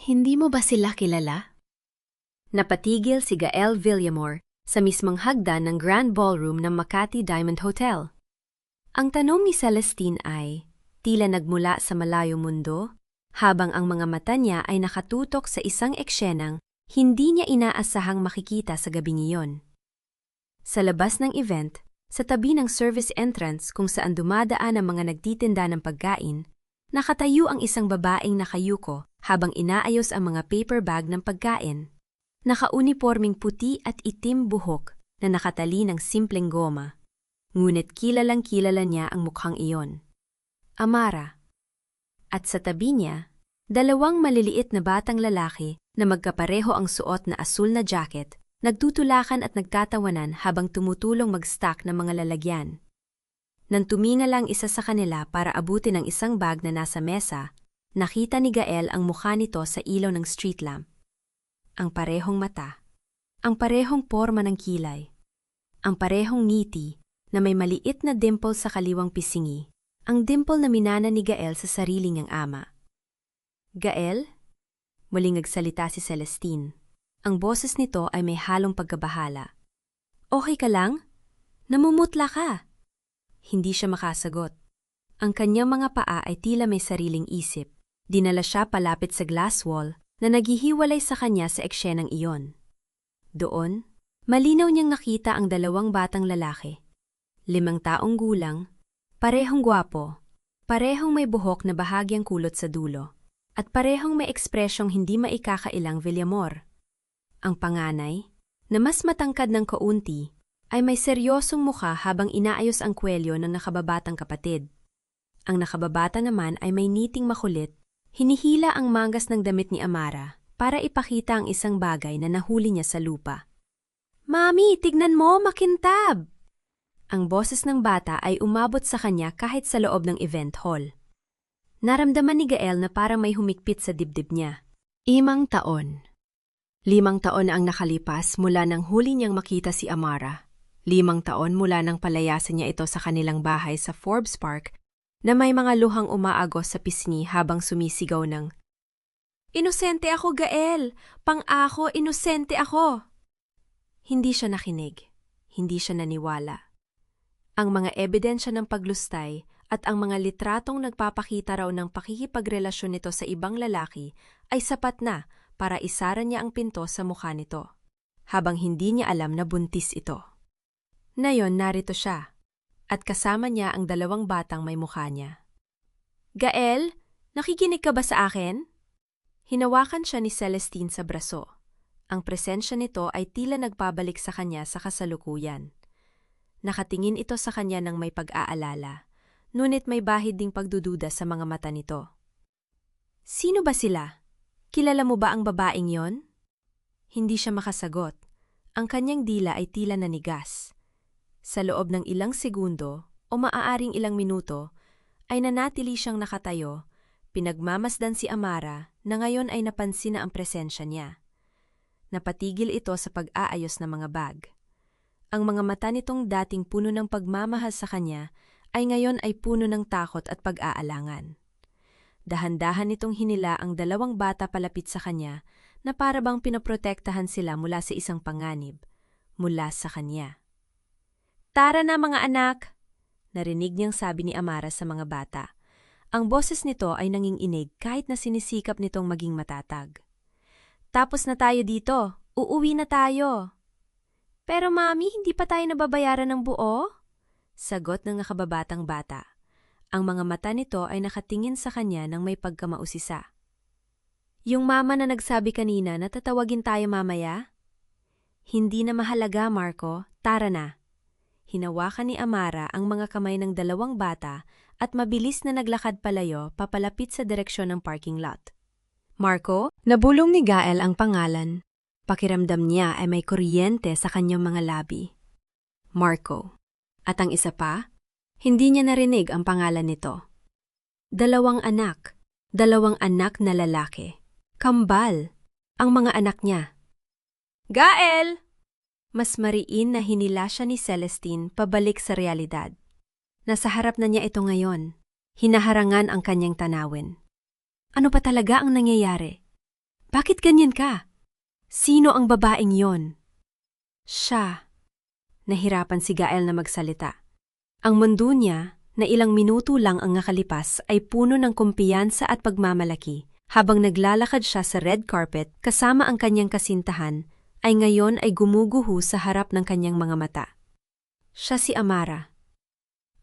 Hindi mo ba sila kilala? Napatigil si Gael Villamor sa mismong hagdan ng Grand Ballroom ng Makati Diamond Hotel. Ang tanong ni Celestine ay, tila nagmula sa malayo mundo, habang ang mga mata niya ay nakatutok sa isang eksenang hindi niya inaasahang makikita sa gabing iyon. Sa labas ng event, sa tabi ng service entrance kung saan dumadaan ang mga nagtitinda ng pagkain, nakatayo ang isang babaeng nakayuko habang inaayos ang mga paper bag ng pagkain. Nakauniporming puti at itim buhok na nakatali ng simpleng goma. Ngunit kilalang kilala niya ang mukhang iyon. Amara. At sa tabi niya, dalawang maliliit na batang lalaki na magkapareho ang suot na asul na jacket, nagtutulakan at nagtatawanan habang tumutulong mag-stack ng mga lalagyan. Nang tuminga lang isa sa kanila para abutin ang isang bag na nasa mesa, nakita ni Gael ang mukha nito sa ilaw ng street lamp. Ang parehong mata, ang parehong porma ng kilay, ang parehong ngiti na may maliit na dimple sa kaliwang pisingi, ang dimple na minana ni Gael sa sarili niyang ama. Gael? Muling nagsalita si Celestine. Ang boses nito ay may halong pagkabahala. Okay ka lang? Namumutla ka. Hindi siya makasagot. Ang kanyang mga paa ay tila may sariling isip. Dinala siya palapit sa glass wall na naghihiwalay sa kanya sa eksenang iyon. Doon, malinaw niyang nakita ang dalawang batang lalaki. 5 taong gulang, parehong gwapo, parehong may buhok na bahagyang kulot sa dulo, at parehong may ekspresyong hindi maikakailang Villamor. Ang panganay, na mas matangkad ng kaunti, ay may seryosong mukha habang inaayos ang kwelyo ng nakababatang kapatid. Ang nakababata naman ay may ngiting makulit. Hinihila ang mangas ng damit ni Amara para ipakita ang isang bagay na nahuli niya sa lupa. "Mami, tignan mo, makintab!" Ang boses ng bata ay umabot sa kanya kahit sa loob ng event hall. Naramdaman ni Gael na parang may humigpit sa dibdib niya. 5 taon. 5 taon na ang nakalipas mula nang huli niyang makita si Amara. 5 taon mula nang palayasin niya ito sa kanilang bahay sa Forbes Park na may mga luhang umaagos sa pisngi habang sumisigaw ng, "Inosente ako, Gael! Pang-ako, inosente ako!" Hindi siya nakinig. Hindi siya naniwala. Ang mga ebidensya ng paglustay at ang mga litratong nagpapakita raw ng pakikipagrelasyon nito sa ibang lalaki ay sapat na para isara niya ang pinto sa mukha nito, habang hindi niya alam na buntis ito. Ngayon narito siya. At kasama niya ang 2 batang may mukha niya. "Gael, nakikinig ka ba sa akin?" Hinawakan siya ni Celestine sa braso. Ang presensya nito ay tila nagpabalik sa kanya sa kasalukuyan. Nakatingin ito sa kanya ng may pag-aalala, ngunit may bahid ding pagdududa sa mga mata nito. "Sino ba sila? Kilala mo ba ang babaeng yon?" Hindi siya makasagot. Ang kanyang dila ay tila nanigas. Sa loob ng ilang segundo o maaaring ilang minuto, ay nanatili siyang nakatayo, pinagmamasdan si Amara na ngayon ay napansin na ang presensya niya. Napatigil ito sa pag-aayos ng mga bag. Ang mga mata nitong dating puno ng pagmamahal sa kanya ay ngayon ay puno ng takot at pag-aalangan. Dahan-dahan nitong hinila ang 2 bata palapit sa kanya na para bang pinoprotektahan sila mula sa isang panganib, mula sa kanya. "Tara na mga anak!" Narinig niyang sabi ni Amara sa mga bata. Ang boses nito ay nanginginig kahit na sinisikap nitong maging matatag. "Tapos na tayo dito. Uuwi na tayo." "Pero mami, hindi pa tayo nababayaran ng buo?" Sagot ng nakababatang bata. Ang mga mata nito ay nakatingin sa kanya ng may pagkamausisa. "Yung mama na nagsabi kanina na tatawagin tayo mamaya?" "Hindi na mahalaga, Marco. Tara na." Hinawakan ni Amara ang mga kamay ng 2 bata at mabilis na naglakad palayo papalapit sa direksyon ng parking lot. "Marco?" Nabulong ni Gael ang pangalan. Pakiramdam niya ay may kuryente sa kanyang mga labi. Marco. At ang isa pa, hindi niya narinig ang pangalan nito. 2 anak. 2 anak na lalaki. Kambal. Ang mga anak niya. "Gael!" Mas mariin na hinila siya ni Celestine pabalik sa realidad. Nasa harap na niya ito ngayon. Hinaharangan ang kanyang tanawin. Ano pa talaga ang nangyayari? Bakit ganyan ka? Sino ang babaeng yon? Siya. Nahirapan si Gael na magsalita. Ang mundo niya, na ilang minuto lang ang nakalipas, ay puno ng kumpiyansa at pagmamalaki. Habang naglalakad siya sa red carpet kasama ang kanyang kasintahan, ay ngayon ay gumuguho sa harap ng kanyang mga mata. Siya si Amara.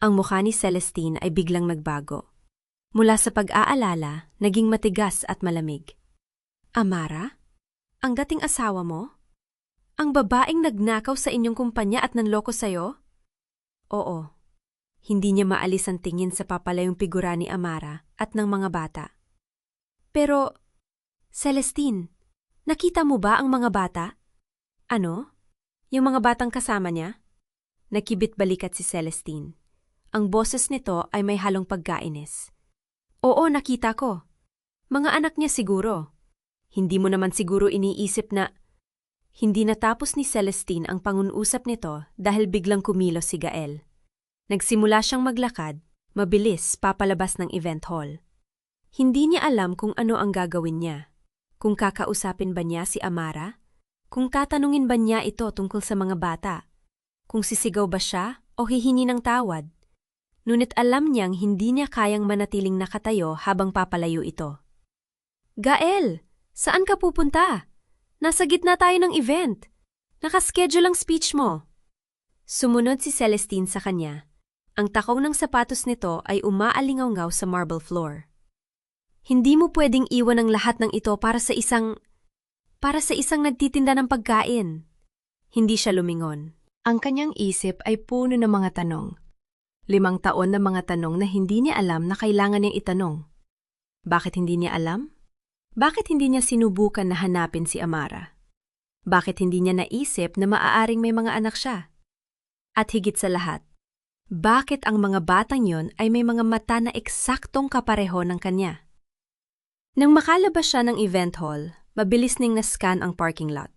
Ang mukha ni Celestine ay biglang nagbago. Mula sa pag-aalala, naging matigas at malamig. Amara? Ang dating asawa mo? Ang babaeng nagnakaw sa inyong kumpanya at nanloko sa'yo? Oo. Hindi niya maalis ang tingin sa papalayong figura ni Amara at ng mga bata. Pero, Celestine, nakita mo ba ang mga bata? Ano? Yung mga batang kasama niya? Nakibit-balikat si Celestine. Ang boses nito ay may halong pagkainis. Oo, nakita ko. Mga anak niya siguro. Hindi mo naman siguro iniisip na... Hindi natapos ni Celestine ang pangunusap nito dahil biglang kumilos si Gael. Nagsimula siyang maglakad, mabilis papalabas ng event hall. Hindi niya alam kung ano ang gagawin niya. Kung kakausapin ba niya si Amara? Kung tatanungin ba niya ito tungkol sa mga bata? Kung sisigaw ba siya o hihingi ng tawad? Ngunit alam niyang hindi niya kayang manatiling nakatayo habang papalayo ito. Gael, saan ka pupunta? Nasa gitna tayo ng event. Nakaschedule ang speech mo. Sumunod si Celestine sa kanya. Ang takaw ng sapatos nito ay umaalingaw-ngaw sa marble floor. Hindi mo pwedeng iwan ang lahat ng ito para sa isang nagtitinda ng pagkain. Hindi siya lumingon. Ang kanyang isip ay puno ng mga tanong. 5 taon na mga tanong na hindi niya alam na kailangan niyang itanong. Bakit hindi niya alam? Bakit hindi niya sinubukan na hanapin si Amara? Bakit hindi niya naisip na maaaring may mga anak siya? At higit sa lahat, bakit ang mga batang yon ay may mga mata na eksaktong kapareho ng kanya? Nang makalabas siya ng event hall, mabilis ning na-scan ang parking lot.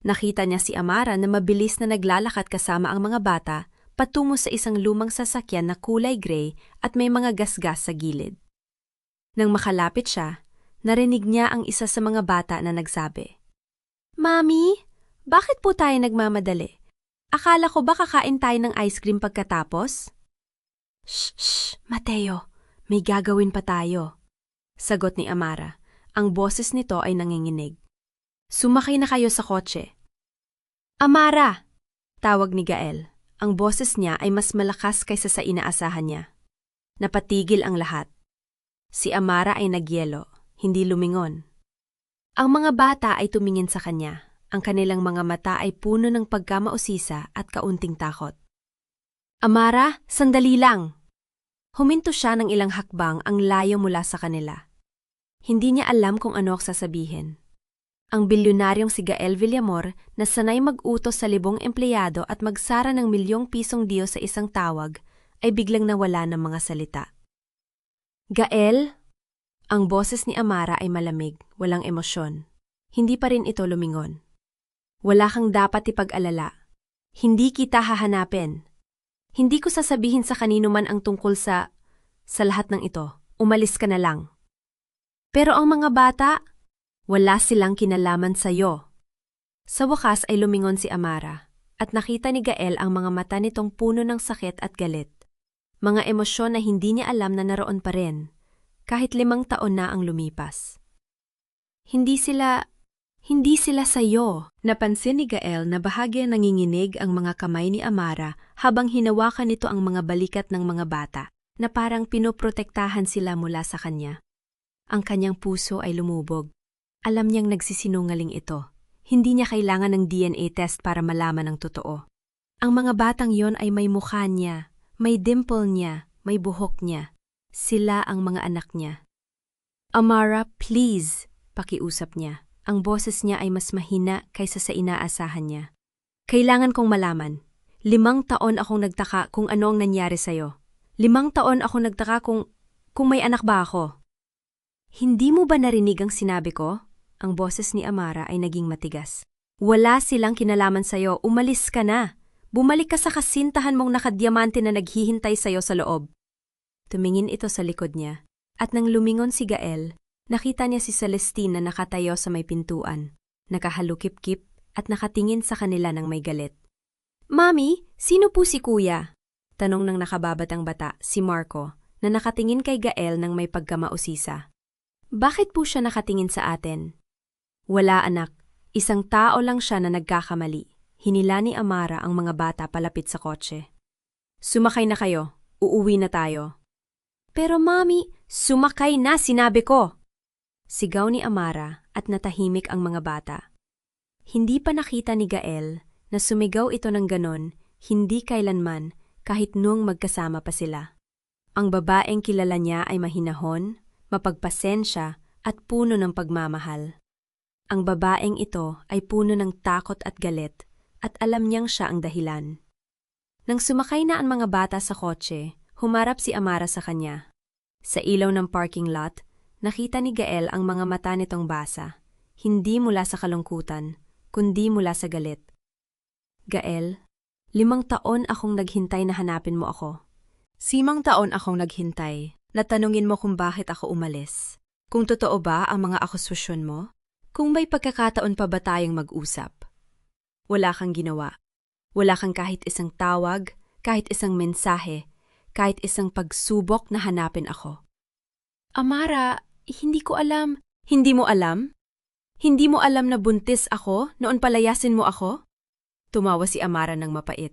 Nakita niya si Amara na mabilis na naglalakad kasama ang mga bata patungo sa isang lumang sasakyan na kulay gray at may mga gasgas sa gilid. Nang makalapit siya, narinig niya ang isa sa mga bata na nagsabi, "Mami, bakit po tayo nagmamadali? Akala ko ba kakain tayo ng ice cream pagkatapos?" Shh, Mateo, may gagawin pa tayo. Sagot ni Amara. Ang boses nito ay nanginginig. Sumakay na kayo sa kotse. Amara! Tawag ni Gael. Ang boses niya ay mas malakas kaysa sa inaasahan niya. Napatigil ang lahat. Si Amara ay nagyelo, hindi lumingon. Ang mga bata ay tumingin sa kanya. Ang kanilang mga mata ay puno ng pagkamausisa at kaunting takot. Amara, sandali lang! Huminto siya ng ilang hakbang ang layo mula sa kanila. Hindi niya alam kung ano ang sasabihin. Ang bilyonaryong si Gael Villamor na sanay mag-utos sa 1,000 empleyado at magsara ng ₱1,000,000 deal sa isang tawag ay biglang nawala ng mga salita. Gael? Ang boses ni Amara ay malamig, walang emosyon. Hindi pa rin ito lumingon. Wala kang dapat ipag-alala. Hindi kita hahanapin. Hindi ko sasabihin sa kanino man ang tungkol sa lahat ng ito. Umalis ka na lang. Pero ang mga bata, wala silang kinalaman sa'yo. Sa wakas ay lumingon si Amara at nakita ni Gael ang mga mata nitong puno ng sakit at galit. Mga emosyon na hindi niya alam na naroon pa rin, kahit 5 taon na ang lumipas. Hindi sila sa'yo. Napansin ni Gael na bahagya nanginginig ang mga kamay ni Amara habang hinawakan nito ang mga balikat ng mga bata na parang pinoprotektahan sila mula sa kanya. Ang kanyang puso ay lumubog. Alam niyang nagsisinungaling ito. Hindi niya kailangan ng DNA test para malaman ang totoo. Ang mga batang yon ay may mukha niya, may dimple niya, may buhok niya. Sila ang mga anak niya. Amara, please, pakiusap niya. Ang boses niya ay mas mahina kaysa sa inaasahan niya. Kailangan kong malaman. 5 taon akong nagtaka kung ano ang nangyari sa'yo. 5 taon akong nagtaka kung may anak ba ako. Hindi mo ba narinig ang sinabi ko? Ang boses ni Amara ay naging matigas. Wala silang kinalaman sa'yo, umalis ka na. Bumalik ka sa kasintahan mong nakadiamante na naghihintay sa'yo sa loob. Tumingin ito sa likod niya, at nang lumingon si Gael, Nakita niya si Celestine na nakatayo sa may pintuan, nakahalukip-kip at nakatingin sa kanila ng may galit. "Mami, sino po si Kuya?" Tanong ng nakababatang bata, si Marco, na nakatingin kay Gael ng may pagkamausisa. "Bakit po siya nakatingin sa atin?" "Wala anak, isang tao lang siya na nagkakamali." Hinila ni Amara ang mga bata palapit sa kotse. "Sumakay na kayo, uuwi na tayo." "Pero Mami, sumakay na, sinabi ko!" Sigaw ni Amara at natahimik ang mga bata. Hindi pa nakita ni Gael na sumigaw ito ng ganon, hindi kailanman, kahit noong magkasama pa sila. Ang babaeng kilala niya ay mahinahon, mapagpasensya at puno ng pagmamahal. Ang babaeng ito ay puno ng takot at galit at alam niyang siya ang dahilan. Nang sumakay na ang mga bata sa kotse, humarap si Amara sa kanya. Sa ilaw ng parking lot, nakita ni Gael ang mga mata nitong basa, hindi mula sa kalungkutan, kundi mula sa galit. "Gael, 5 taon akong naghintay na hanapin mo ako. 5 taon akong naghintay na tanungin mo kung bakit ako umalis. Kung totoo ba ang mga akusasyon mo? Kung may pagkakataon pa ba tayong mag-usap? Wala kang ginawa. Wala kang kahit isang tawag, kahit isang mensahe, kahit isang pagsubok na hanapin ako." "Amara, hindi ko alam." "Hindi mo alam? Hindi mo alam na buntis ako noon palayasin mo ako?" Tumawa si Amara ng mapait.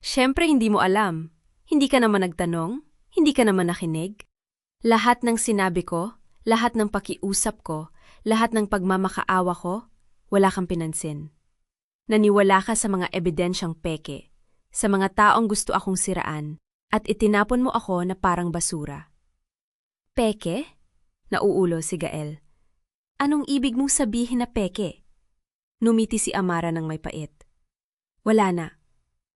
"Siyempre hindi mo alam. Hindi ka naman nagtanong, hindi ka naman nakinig. Lahat ng sinabi ko, lahat ng pakiusap ko, lahat ng pagmamakaawa ko, wala kang pinansin. Naniwala ka sa mga ebidensyang peke, sa mga taong gusto akong siraan, at itinapon mo ako na parang basura." "Peke?" Nauulo si Gael. "Anong ibig mong sabihin na peke?" Numiti si Amara ng may pait. "Wala na.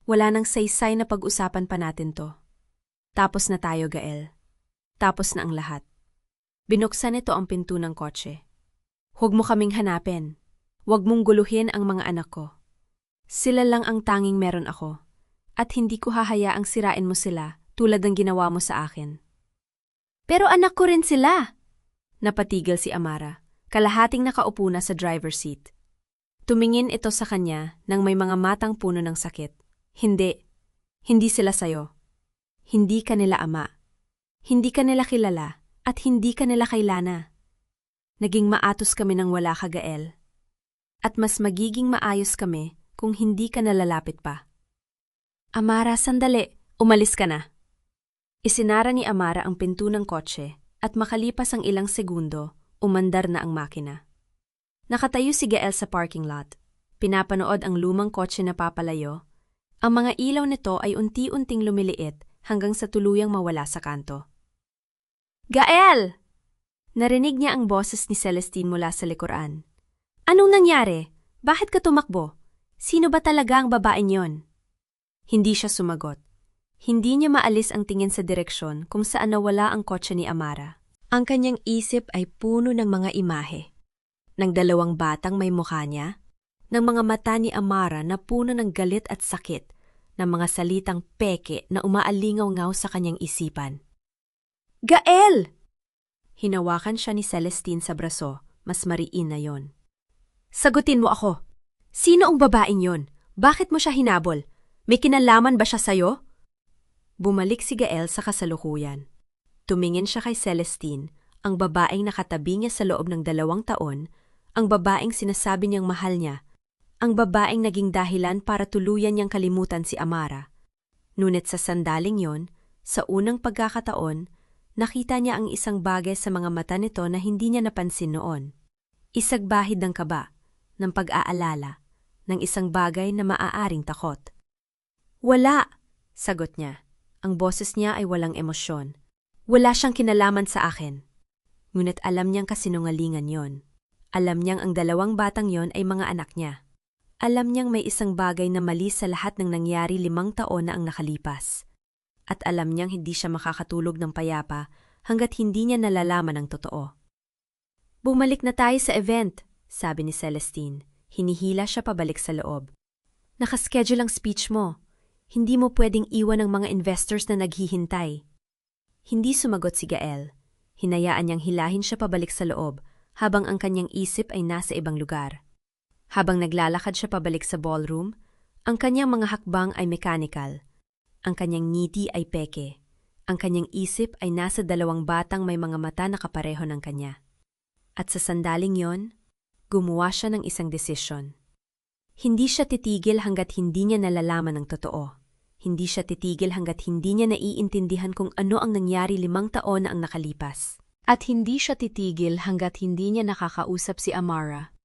Wala nang saysay na pag-usapan pa natin to. Tapos na tayo, Gael. Tapos na ang lahat." Binuksan nito ang pinto ng kotse. "Huwag mo kaming hanapin. Huwag mong guluhin ang mga anak ko. Sila lang ang tanging meron ako. At hindi ko hahayaang sirain mo sila tulad ng ginawa mo sa akin." "Pero anak ko rin sila!" Napatigil si Amara, kalahating nakaupo na sa driver's seat. Tumingin ito sa kanya nang may mga matang puno ng sakit. "Hindi. Hindi sila sayo. Hindi ka nila ama. Hindi ka nila kilala at hindi ka nila kailana. Naging maatos kami nang wala ka, Gael. At mas magiging maayos kami kung hindi ka nalalapit pa." "Amara, sandali. Umalis ka na." Isinara ni Amara ang pinto ng kotse at makalipas ang ilang segundo, umandar na ang makina. Nakatayo si Gael sa parking lot. Pinapanood ang lumang kotse na papalayo. Ang mga ilaw nito ay unti-unting lumiliit hanggang sa tuluyang mawala sa kanto. "Gael!" Narinig niya ang boses ni Celestine mula sa likuran. "Anong nangyari? Bakit ka tumakbo? Sino ba talaga ang babaeng yon?" Hindi siya sumagot. Hindi niya maalis ang tingin sa direksyon kung saan nawala ang kotse ni Amara. Ang kanyang isip ay puno ng mga imahe. Ng 2 batang may mukha niya, ng mga mata ni Amara na puno ng galit at sakit, ng mga salitang peke na umaalingaw-ngaw sa kanyang isipan. "Gael!" Hinawakan siya ni Celestine sa braso, mas mariin na yon. "Sagutin mo ako. Sino ang babaeng yon? Bakit mo siya hinabol? May kinalaman ba siya sa'yo?" Bumalik si Gael sa kasalukuyan. Tumingin siya kay Celestine, ang babaeng nakatabi niya sa loob ng 2 taon, ang babaeng sinasabi niyang mahal niya, ang babaeng naging dahilan para tuluyan niyang kalimutan si Amara. Ngunit sa sandaling yon, sa unang pagkakataon, nakita niya ang isang bagay sa mga mata nito na hindi niya napansin noon. Isagbahid ng kaba, ng pag-aalala, ng isang bagay na maaaring takot. "Wala," sagot niya. Ang boses niya ay walang emosyon. "Wala siyang kinalaman sa akin." Ngunit alam niyang kasinungalingan yon. Alam niyang ang 2 batang yon ay mga anak niya. Alam niyang may isang bagay na mali sa lahat ng nangyari 5 taon na ang nakalipas. At alam niyang hindi siya makakatulog ng payapa hanggat hindi niya nalalaman ang totoo. "Bumalik na tayo sa event," sabi ni Celestine. Hinihila siya pabalik sa loob. "Nakaschedule ang speech mo. Hindi mo pwedeng iwan ang mga investors na naghihintay." Hindi sumagot si Gael. Hinayaan niyang hilahin siya pabalik sa loob habang ang kanyang isip ay nasa ibang lugar. Habang naglalakad siya pabalik sa ballroom, ang kanyang mga hakbang ay mechanical. Ang kanyang ngiti ay peke. Ang kanyang isip ay nasa dalawang batang may mga mata na kapareho ng kanya. At sa sandaling yon, gumawa siya ng isang desisyon. Hindi siya titigil hanggat hindi niya nalalaman ang totoo. Hindi siya titigil hanggat hindi niya naiintindihan kung ano ang nangyari 5 taon na ang nakalipas. At hindi siya titigil hanggat hindi niya nakakausap si Amara.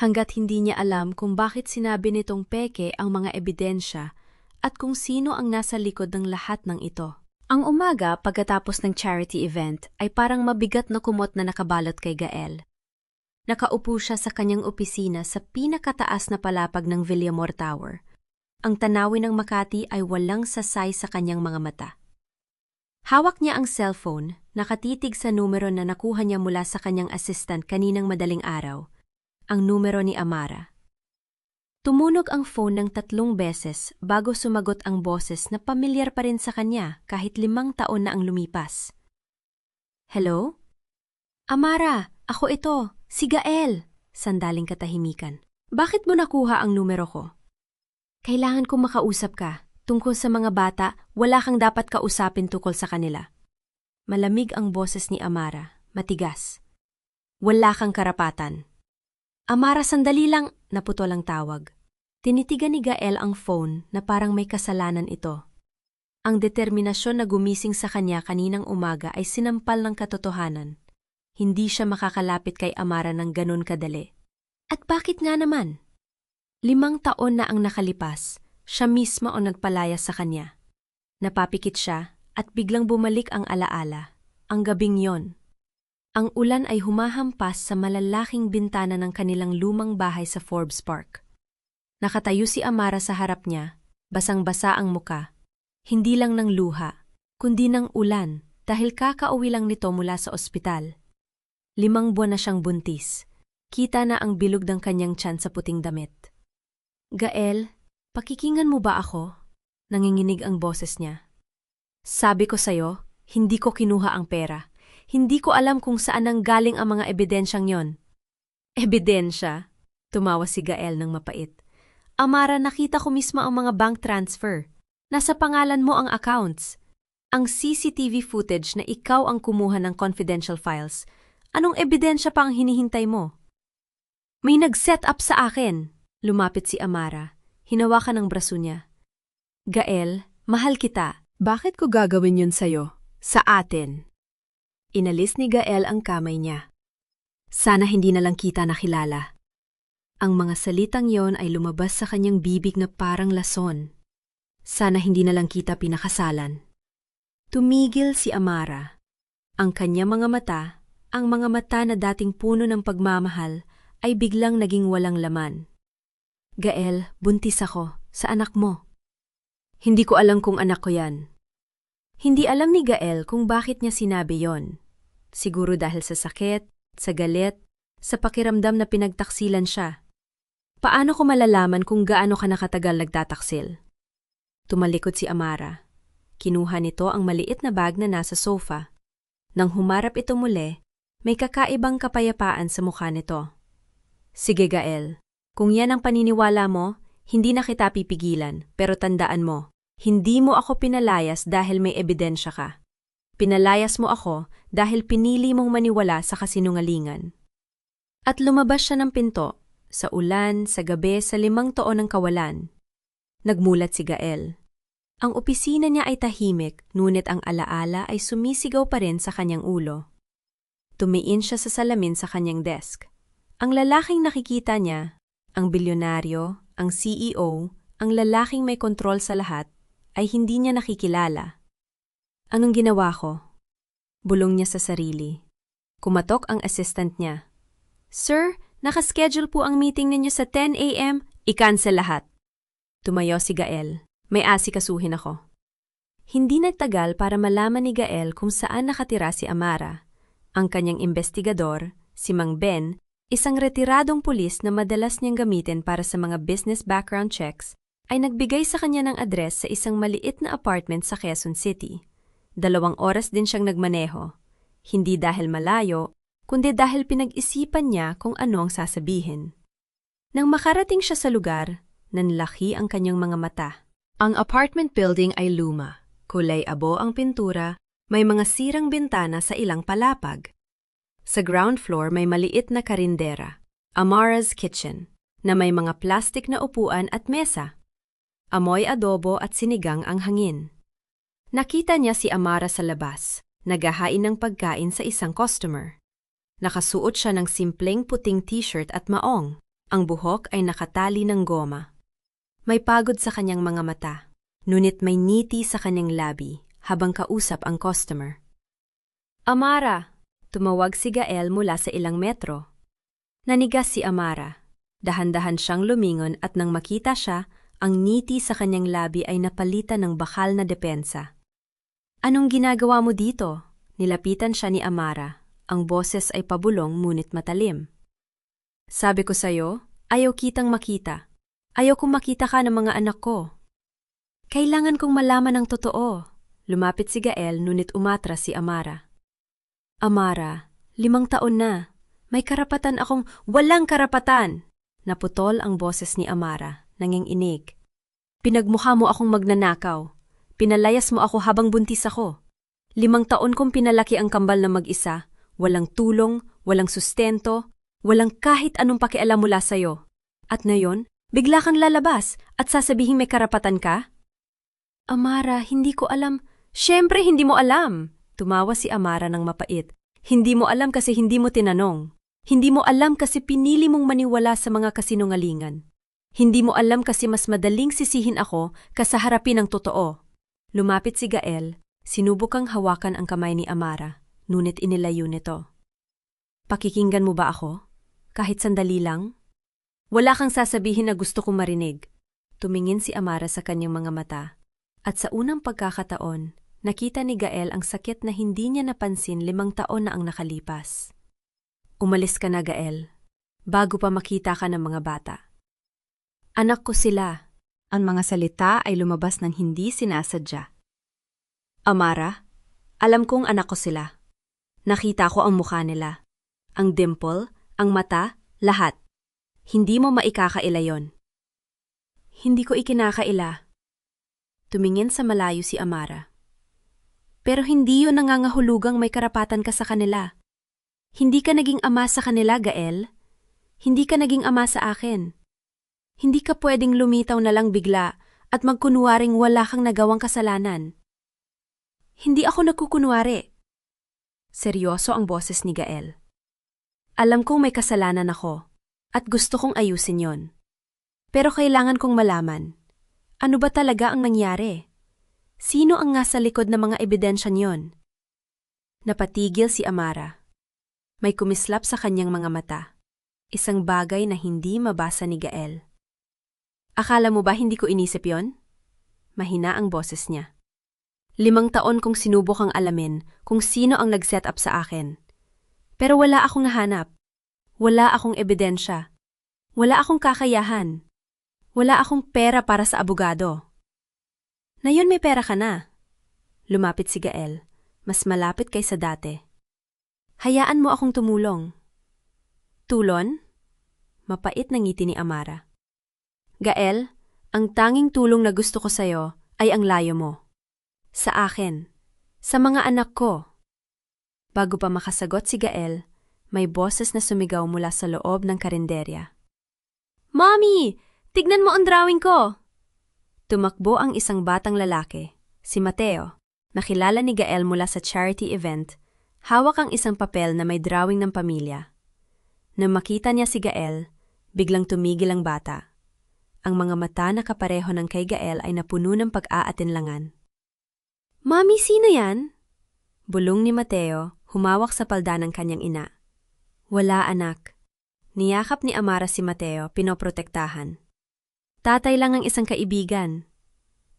Hanggat hindi niya alam kung bakit sinabi nitong peke ang mga ebidensya at kung sino ang nasa likod ng lahat ng ito. Ang umaga pagkatapos ng charity event ay parang mabigat na kumot na nakabalot kay Gael. Nakaupo siya sa kanyang opisina sa pinakataas na palapag ng Villamor Tower. Ang tanawin ng Makati ay walang sasay sa kanyang mga mata. Hawak niya ang cellphone, nakatitig sa numero na nakuha niya mula sa kanyang assistant kaninang madaling araw, ang numero ni Amara. Tumunog ang phone ng 3 beses bago sumagot ang boses na pamilyar pa rin sa kanya kahit 5 taon na ang lumipas. Hello? Amara, ako ito, si Gael. Sandaling katahimikan. Bakit mo nakuha ang numero ko? Kailangan kong makausap ka. Tungkol sa mga bata, wala kang dapat kausapin tungkol sa kanila. Malamig ang boses ni Amara, matigas. Wala kang karapatan. Amara, sandali lang, naputol ang tawag. Tinitigan ni Gael ang phone na parang may kasalanan ito. Ang determinasyon na gumising sa kanya kaninang umaga ay sinampal ng katotohanan. Hindi siya makakalapit kay Amara ng ganun kadali. At bakit nga naman? 5 taon na ang nakalipas, siya mismo ang nagpalayas sa kanya. Napapikit siya at biglang bumalik ang alaala, ang gabing yon. Ang ulan ay humahampas sa malalaking bintana ng kanilang lumang bahay sa Forbes Park. Nakatayo si Amara sa harap niya, basang-basa ang muka. Hindi lang ng luha, kundi ng ulan dahil kakauwi lang nito mula sa ospital. 5 buwan na siyang buntis. Kita na ang bilog ng kanyang tiyan sa puting damit. Gael, pakikingan mo ba ako? Nanginginig ang boses niya. Sabi ko sa'yo, hindi ko kinuha ang pera. Hindi ko alam kung saan ang galing ang mga ebidensyang yon. Ebidensya? Tumawa si Gael ng mapait. Amara, nakita ko mismo ang mga bank transfer. Nasa pangalan mo ang accounts. Ang CCTV footage na ikaw ang kumuha ng confidential files. Anong ebidensya pa ang hinihintay mo? May nag-set up sa akin. Lumapit si Amara. Hinawakan ang braso niya. Gael, mahal kita. Bakit ko gagawin yun sa'yo? Sa atin. Inalis ni Gael ang kamay niya. Sana hindi na lang kita nakilala. Ang mga salitang yon ay lumabas sa kanyang bibig na parang lason. Sana hindi na lang kita pinakasalan. Tumigil si Amara. Ang kanyang mga mata, ang mga mata na dating puno ng pagmamahal, ay biglang naging walang laman. Gael, buntis ako sa anak mo. Hindi ko alam kung anak ko yan. Hindi alam ni Gael kung bakit niya sinabi yon. Siguro dahil sa sakit, sa galit, sa pakiramdam na pinagtaksilan siya. Paano ko malalaman kung gaano ka nakatagal nagtataksil? Tumalikod si Amara. Kinuha nito ang maliit na bag na nasa sofa. Nang humarap ito muli, may kakaibang kapayapaan sa mukha nito. Sige Gael, kung yan ang paniniwala mo, hindi na kita pipigilan, pero tandaan mo, hindi mo ako pinalayas dahil may ebidensya ka. Pinalayas mo ako dahil pinili mong maniwala sa kasinungalingan. At lumabas siya ng pinto, sa ulan, sa gabi, sa 5 taon ng kawalan. Nagmulat si Gael. Ang opisina niya ay tahimik, ngunit ang alaala ay sumisigaw pa rin sa kanyang ulo. Tumiin siya sa salamin sa kanyang desk. Ang lalaking nakikita niya, ang bilyonaryo, ang CEO, ang lalaking may kontrol sa lahat, ay hindi niya nakikilala. Anong ginawa ko? Bulong niya sa sarili. Kumatok ang assistant niya. Sir, nakaschedule po ang meeting ninyo sa 10 a.m. I-cancel lahat. Tumayo si Gael. May asikasuhin ako. Hindi nagtagal para malaman ni Gael kung saan nakatira si Amara. Ang kanyang investigador, si Mang Ben, isang retiradong pulis na madalas niyang gamitin para sa mga business background checks, ay nagbigay sa kanya ng address sa isang maliit na apartment sa Quezon City. 2 oras din siyang nagmaneho. Hindi dahil malayo, kundi dahil pinag-isipan niya kung ano ang sasabihin. Nang makarating siya sa lugar, nanlaki ang kanyang mga mata. Ang apartment building ay luma. Kulay abo ang pintura, may mga sirang bintana sa ilang palapag. Sa ground floor may maliit na karindera, Amara's Kitchen, na may mga plastik na upuan at mesa. Amoy adobo at sinigang ang hangin. Nakita niya si Amara sa labas, naghahain ng pagkain sa isang customer. Nakasuot siya ng simpleng puting t-shirt at maong. Ang buhok ay nakatali ng goma. May pagod sa kanyang mga mata, ngunit may ngiti sa kanyang labi habang kausap ang customer. Amara, tumawag si Gael mula sa ilang metro. Nanigas si Amara. Dahan-dahan siyang lumingon at nang makita siya, ang ngiti sa kanyang labi ay napalitan ng bakal na depensa. Anong ginagawa mo dito? Nilapitan siya ni Amara. Ang boses ay pabulong ngunit matalim. Sabi ko sa'yo, ayaw kitang makita. Ayaw kong makita ka ng mga anak ko. Kailangan kong malaman ang totoo. Lumapit si Gael ngunit umatras si Amara. Amara, 5 taon na. May karapatan akong walang karapatan. Naputol ang boses ni Amara, nanginginig. Pinagmukha mo akong magnanakaw. Pinalayas mo ako habang buntis ako. 5 taon kong pinalaki ang kambal na mag-isa. Walang tulong, walang sustento, walang kahit anong pakialam mula sa'yo. At ngayon, bigla kang lalabas at sasabihin may karapatan ka? Amara, hindi ko alam. Siyempre hindi mo alam. Tumawa si Amara ng mapait. Hindi mo alam kasi hindi mo tinanong. Hindi mo alam kasi pinili mong maniwala sa mga kasinungalingan. Hindi mo alam kasi mas madaling sisihin ako kaysa harapin ang totoo. Lumapit si Gael, sinubukang hawakan ang kamay ni Amara, ngunit inilayo nito. Pakikinggan mo ba ako? Kahit sandali lang? Wala kang sasabihin na gusto kong marinig. Tumingin si Amara sa kanyang mga mata, at sa unang pagkakataon, nakita ni Gael ang sakit na hindi niya napansin 5 taon na ang nakalipas. Umalis ka na, Gael, bago pa makita ka ng mga bata. Anak ko sila. Ang mga salita ay lumabas ng hindi sinasadya. Amara, alam kong anak ko sila. Nakita ko ang mukha nila. Ang dimple, ang mata, lahat. Hindi mo maikakaila yon. Hindi ko ikinakaila. Tumingin sa malayo si Amara. Pero hindi yun nangangahulugang may karapatan ka sa kanila. Hindi ka naging ama sa kanila, Gael. Hindi ka naging ama sa akin. Hindi ka pwedeng lumitaw na lang bigla at magkunwaring wala kang nagawang kasalanan. Hindi ako nagkukunwari. Seryoso ang boses ni Gael. Alam kong may kasalanan ako at gusto kong ayusin yon. Pero kailangan kong malaman, ano ba talaga ang nangyari? Sino ang nasa likod ng mga ebidensya niyon? Napatigil si Amara. May kumislap sa kanyang mga mata. Isang bagay na hindi mabasa ni Gael. Akala mo ba hindi ko inisip yon? Mahina ang boses niya. 5 taon kong sinubukang alamin kung sino ang nag-set up sa akin. Pero wala akong nahanap. Wala akong ebidensya. Wala akong kakayahan. Wala akong pera para sa abogado. Ngayon may pera ka na. Lumapit si Gael, mas malapit kaysa dati. Hayaan mo akong tumulong. Tulon? Mapait na ngiti ni Amara. Gael, ang tanging tulong na gusto ko sa'yo ay ang layo mo. Sa akin. Sa mga anak ko. Bago pa makasagot si Gael, may boses na sumigaw mula sa loob ng karinderya. Mommy! Tignan mo ang drawing ko! Tumakbo ang isang batang lalaki, si Mateo, nakilala ni Gael mula sa charity event. Hawak ang isang papel na may drawing ng pamilya. Nang makita niya si Gael, biglang tumigil ang bata. Ang mga mata na kapareho ng kay Gael ay napuno ng pag-aatinlangan. Mami, sino yan? Bulong ni Mateo, humawak sa palda ng kanyang ina. Wala, anak. Niyakap ni Amara si Mateo, pinoprotektahan. Tatay lang ang isang kaibigan.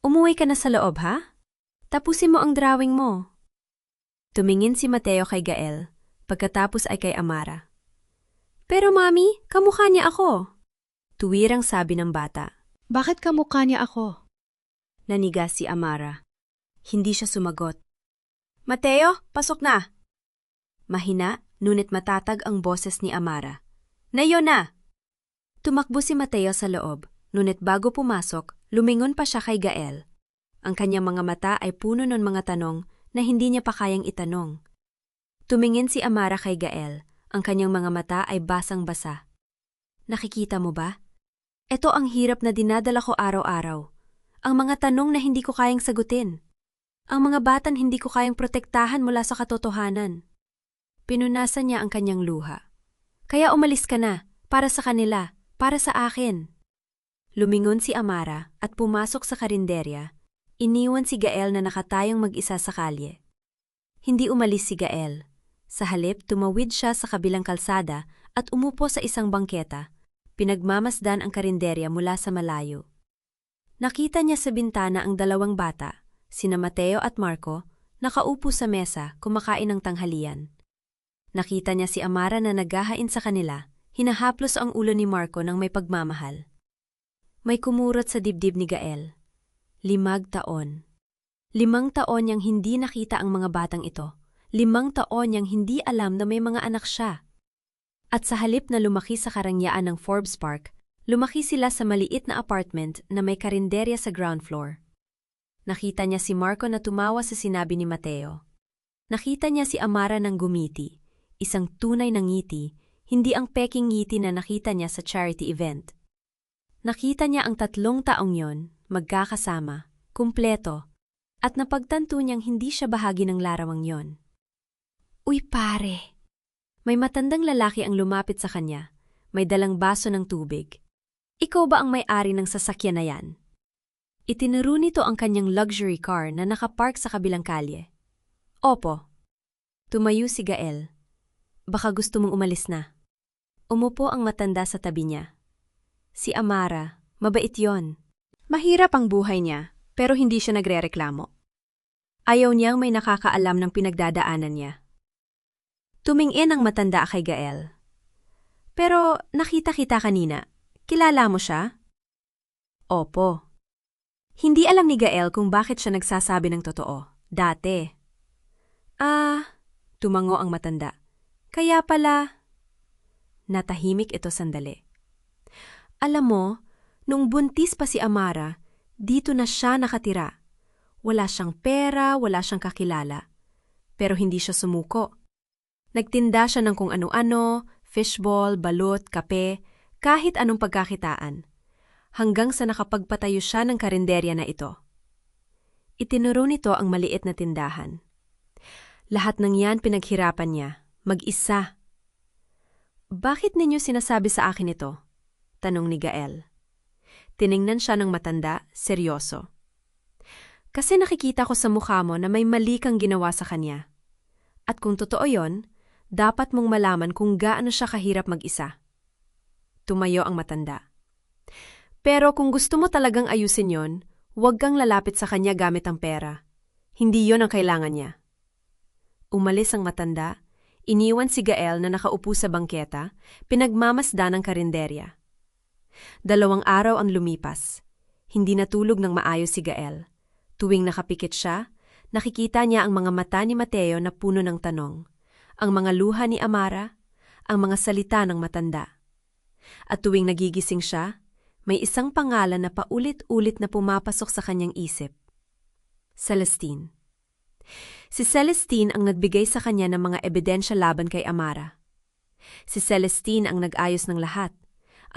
Umuwi ka na sa loob, ha? Tapusin mo ang drawing mo. Tumingin si Mateo kay Gael, pagkatapos ay kay Amara. Pero mami, kamukha niya ako. Tuwirang sabi ng bata. Bakit kamukha niya ako? Nanigas si Amara. Hindi siya sumagot. Mateo, pasok na. Mahina, ngunit matatag ang boses ni Amara. "Nayon na!" Tumakbo si Mateo sa loob, ngunit bago pumasok, lumingon pa siya kay Gael. Ang kanyang mga mata ay puno ng mga tanong na hindi niya pa kayang itanong. Tumingin si Amara kay Gael, ang kanyang mga mata ay basang-basa. "Nakikita mo ba? Ito ang hirap na dinadala ko araw-araw. Ang mga tanong na hindi ko kayang sagutin. Ang mga batang hindi ko kayang protektahan mula sa katotohanan." Pinunasan niya ang kanyang luha. "Kaya umalis ka na, para sa kanila, para sa akin." Lumingon si Amara at pumasok sa karinderya. Iniwan si Gael na nakatayong mag-isa sa kalye. Hindi umalis si Gael. Sa halip, tumawid siya sa kabilang kalsada at umupo sa isang bangketa. Pinagmamasdan ang karinderya mula sa malayo. Nakita niya sa bintana ang dalawang bata, sina Mateo at Marco, nakaupo sa mesa kumakain ng tanghalian. Nakita niya si Amara na naghahain sa kanila, hinahaplos ang ulo ni Marco ng may pagmamahal. May kumurot sa dibdib ni Gael. 5 taon. 5 taon niyang hindi nakita ang mga batang ito. 5 taon niyang hindi alam na may mga anak siya. At sa halip na lumaki sa karangyaan ng Forbes Park, lumaki sila sa maliit na apartment na may karinderya sa ground floor. Nakita niya si Marco na tumawa sa sinabi ni Mateo. Nakita niya si Amara nang gumiti, isang tunay na ngiti, hindi ang peking ngiti na nakita niya sa charity event. Nakita niya ang 3 taong yon, magkakasama, kumpleto, at napagtanto niyang hindi siya bahagi ng larawang yon. "Uy pare!" May matandang lalaki ang lumapit sa kanya, may dalang baso ng tubig. "Ikaw ba ang may-ari ng sasakyan na yan?" Itinuro nito ang kanyang luxury car na nakapark sa kabilang kalye. "Opo." Tumayo si Gael. "Baka gusto mong umalis na." Umupo ang matanda sa tabi niya. Si Amara, mabait yon. Mahirap ang buhay niya, pero hindi siya nagrereklamo. Ayaw niyang may nakakaalam ng pinagdadaanan niya. Tumingin ang matanda kay Gael. "Pero nakita kita kanina. Kilala mo siya?" "Opo." Hindi alam ni Gael kung bakit siya nagsasabi ng totoo. Dati. Tumango ang matanda. "Kaya pala." Natahimik ito sandali. "Alam mo, nung buntis pa si Amara, dito na siya nakatira. Wala siyang pera, wala siyang kakilala. Pero hindi siya sumuko. Nagtinda siya ng kung ano-ano, fishball, balut, kape, kahit anong pagkakitaan. Hanggang sa nakapagpatayo siya ng karinderya na ito. Itinuro nito ang maliit na tindahan. Lahat ng yan pinaghirapan niya, mag-isa. "Bakit ninyo sinasabi sa akin ito?" tanong ni Gael. Tiningnan siya ng matanda, seryoso. "Kasi nakikita ko sa mukha mo na may mali kang ginawa sa kanya. At kung totoo yon, dapat mong malaman kung gaano siya kahirap mag-isa." Tumayo ang matanda. "Pero kung gusto mo talagang ayusin yon, huwag kang lalapit sa kanya gamit ang pera. Hindi yon ang kailangan niya." Umalis ang matanda, iniwan si Gael na nakaupo sa bangketa, pinagmamasdan ng karinderya. 2 araw ang lumipas. Hindi natulog ng maayos si Gael. Tuwing nakapikit siya, nakikita niya ang mga mata ni Mateo na puno ng tanong, ang mga luha ni Amara, ang mga salita ng matanda. At tuwing nagigising siya, may isang pangalan na paulit-ulit na pumapasok sa kanyang isip. Celestine. Si Celestine ang nagbigay sa kanya ng mga ebidensya laban kay Amara. Si Celestine ang nag-ayos ng lahat,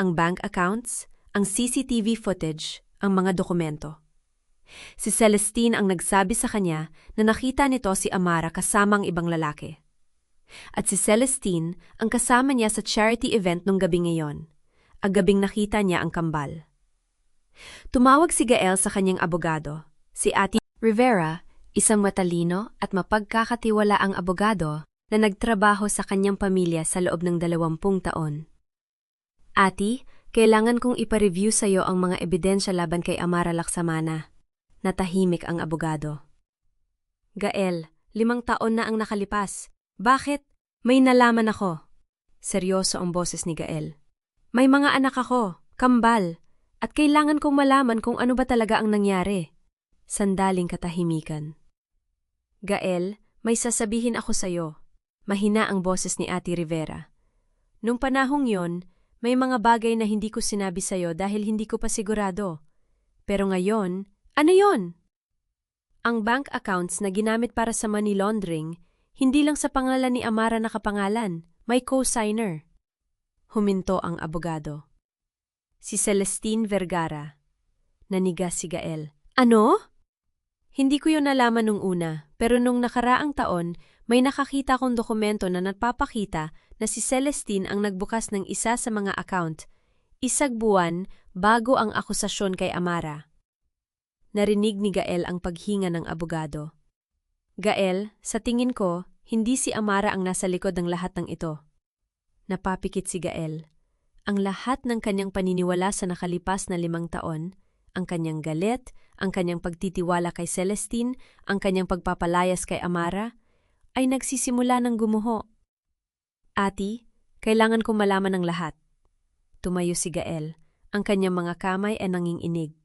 ang bank accounts, ang CCTV footage, ang mga dokumento. Si Celestine ang nagsabi sa kanya na nakita nito si Amara kasama ang ibang lalaki. At si Celestine ang kasama niya sa charity event nung gabi ngayon, ang gabing nakita niya ang kambal. Tumawag si Gael sa kanyang abogado, si Ate Rivera, isang matalino at mapagkakatiwalaang abogado na nagtrabaho sa kanyang pamilya sa loob ng 20 taon. "Ati, kailangan kong ipa-review sa iyo ang mga ebidensya laban kay Amara Laksamana." Natahimik ang abogado. "Gael, 5 taon na ang nakalipas. Bakit? May nalaman ako." Seryoso ang boses ni Gael. "May mga anak ako, kambal, at kailangan kong malaman kung ano ba talaga ang nangyari." Sandaling katahimikan. "Gael, may sasabihin ako sa iyo. Mahina ang boses ni Ate Rivera. Nung panahong yon, may mga bagay na hindi ko sinabi sa'yo dahil hindi ko pa sigurado. Pero ngayon, ano yon? Ang bank accounts na ginamit para sa money laundering, hindi lang sa pangalan ni Amara nakapangalan, may co-signer. Huminto ang abogado. Si Celestine Vergara. Nanigas si Gael. Ano? Hindi ko yun nalaman nung una, pero nung nakaraang taon, may nakakita kong dokumento na nagpapakita na si Celestine ang nagbukas ng isa sa mga account, isang buwan bago ang akusasyon kay Amara. Narinig ni Gael ang paghinga ng abogado. Gael, sa tingin ko, hindi si Amara ang nasa likod ng lahat ng ito. Napapikit si Gael. Ang lahat ng kanyang paniniwala sa nakalipas na 5 taon, ang kanyang galit, ang kanyang pagtitiwala kay Celestine, ang kanyang pagpapalayas kay Amara, ay nagsisimula ng gumuho. Ati, kailangan kong malaman ang lahat. Tumayo si Gael. Ang kanyang mga kamay ay nanginginig.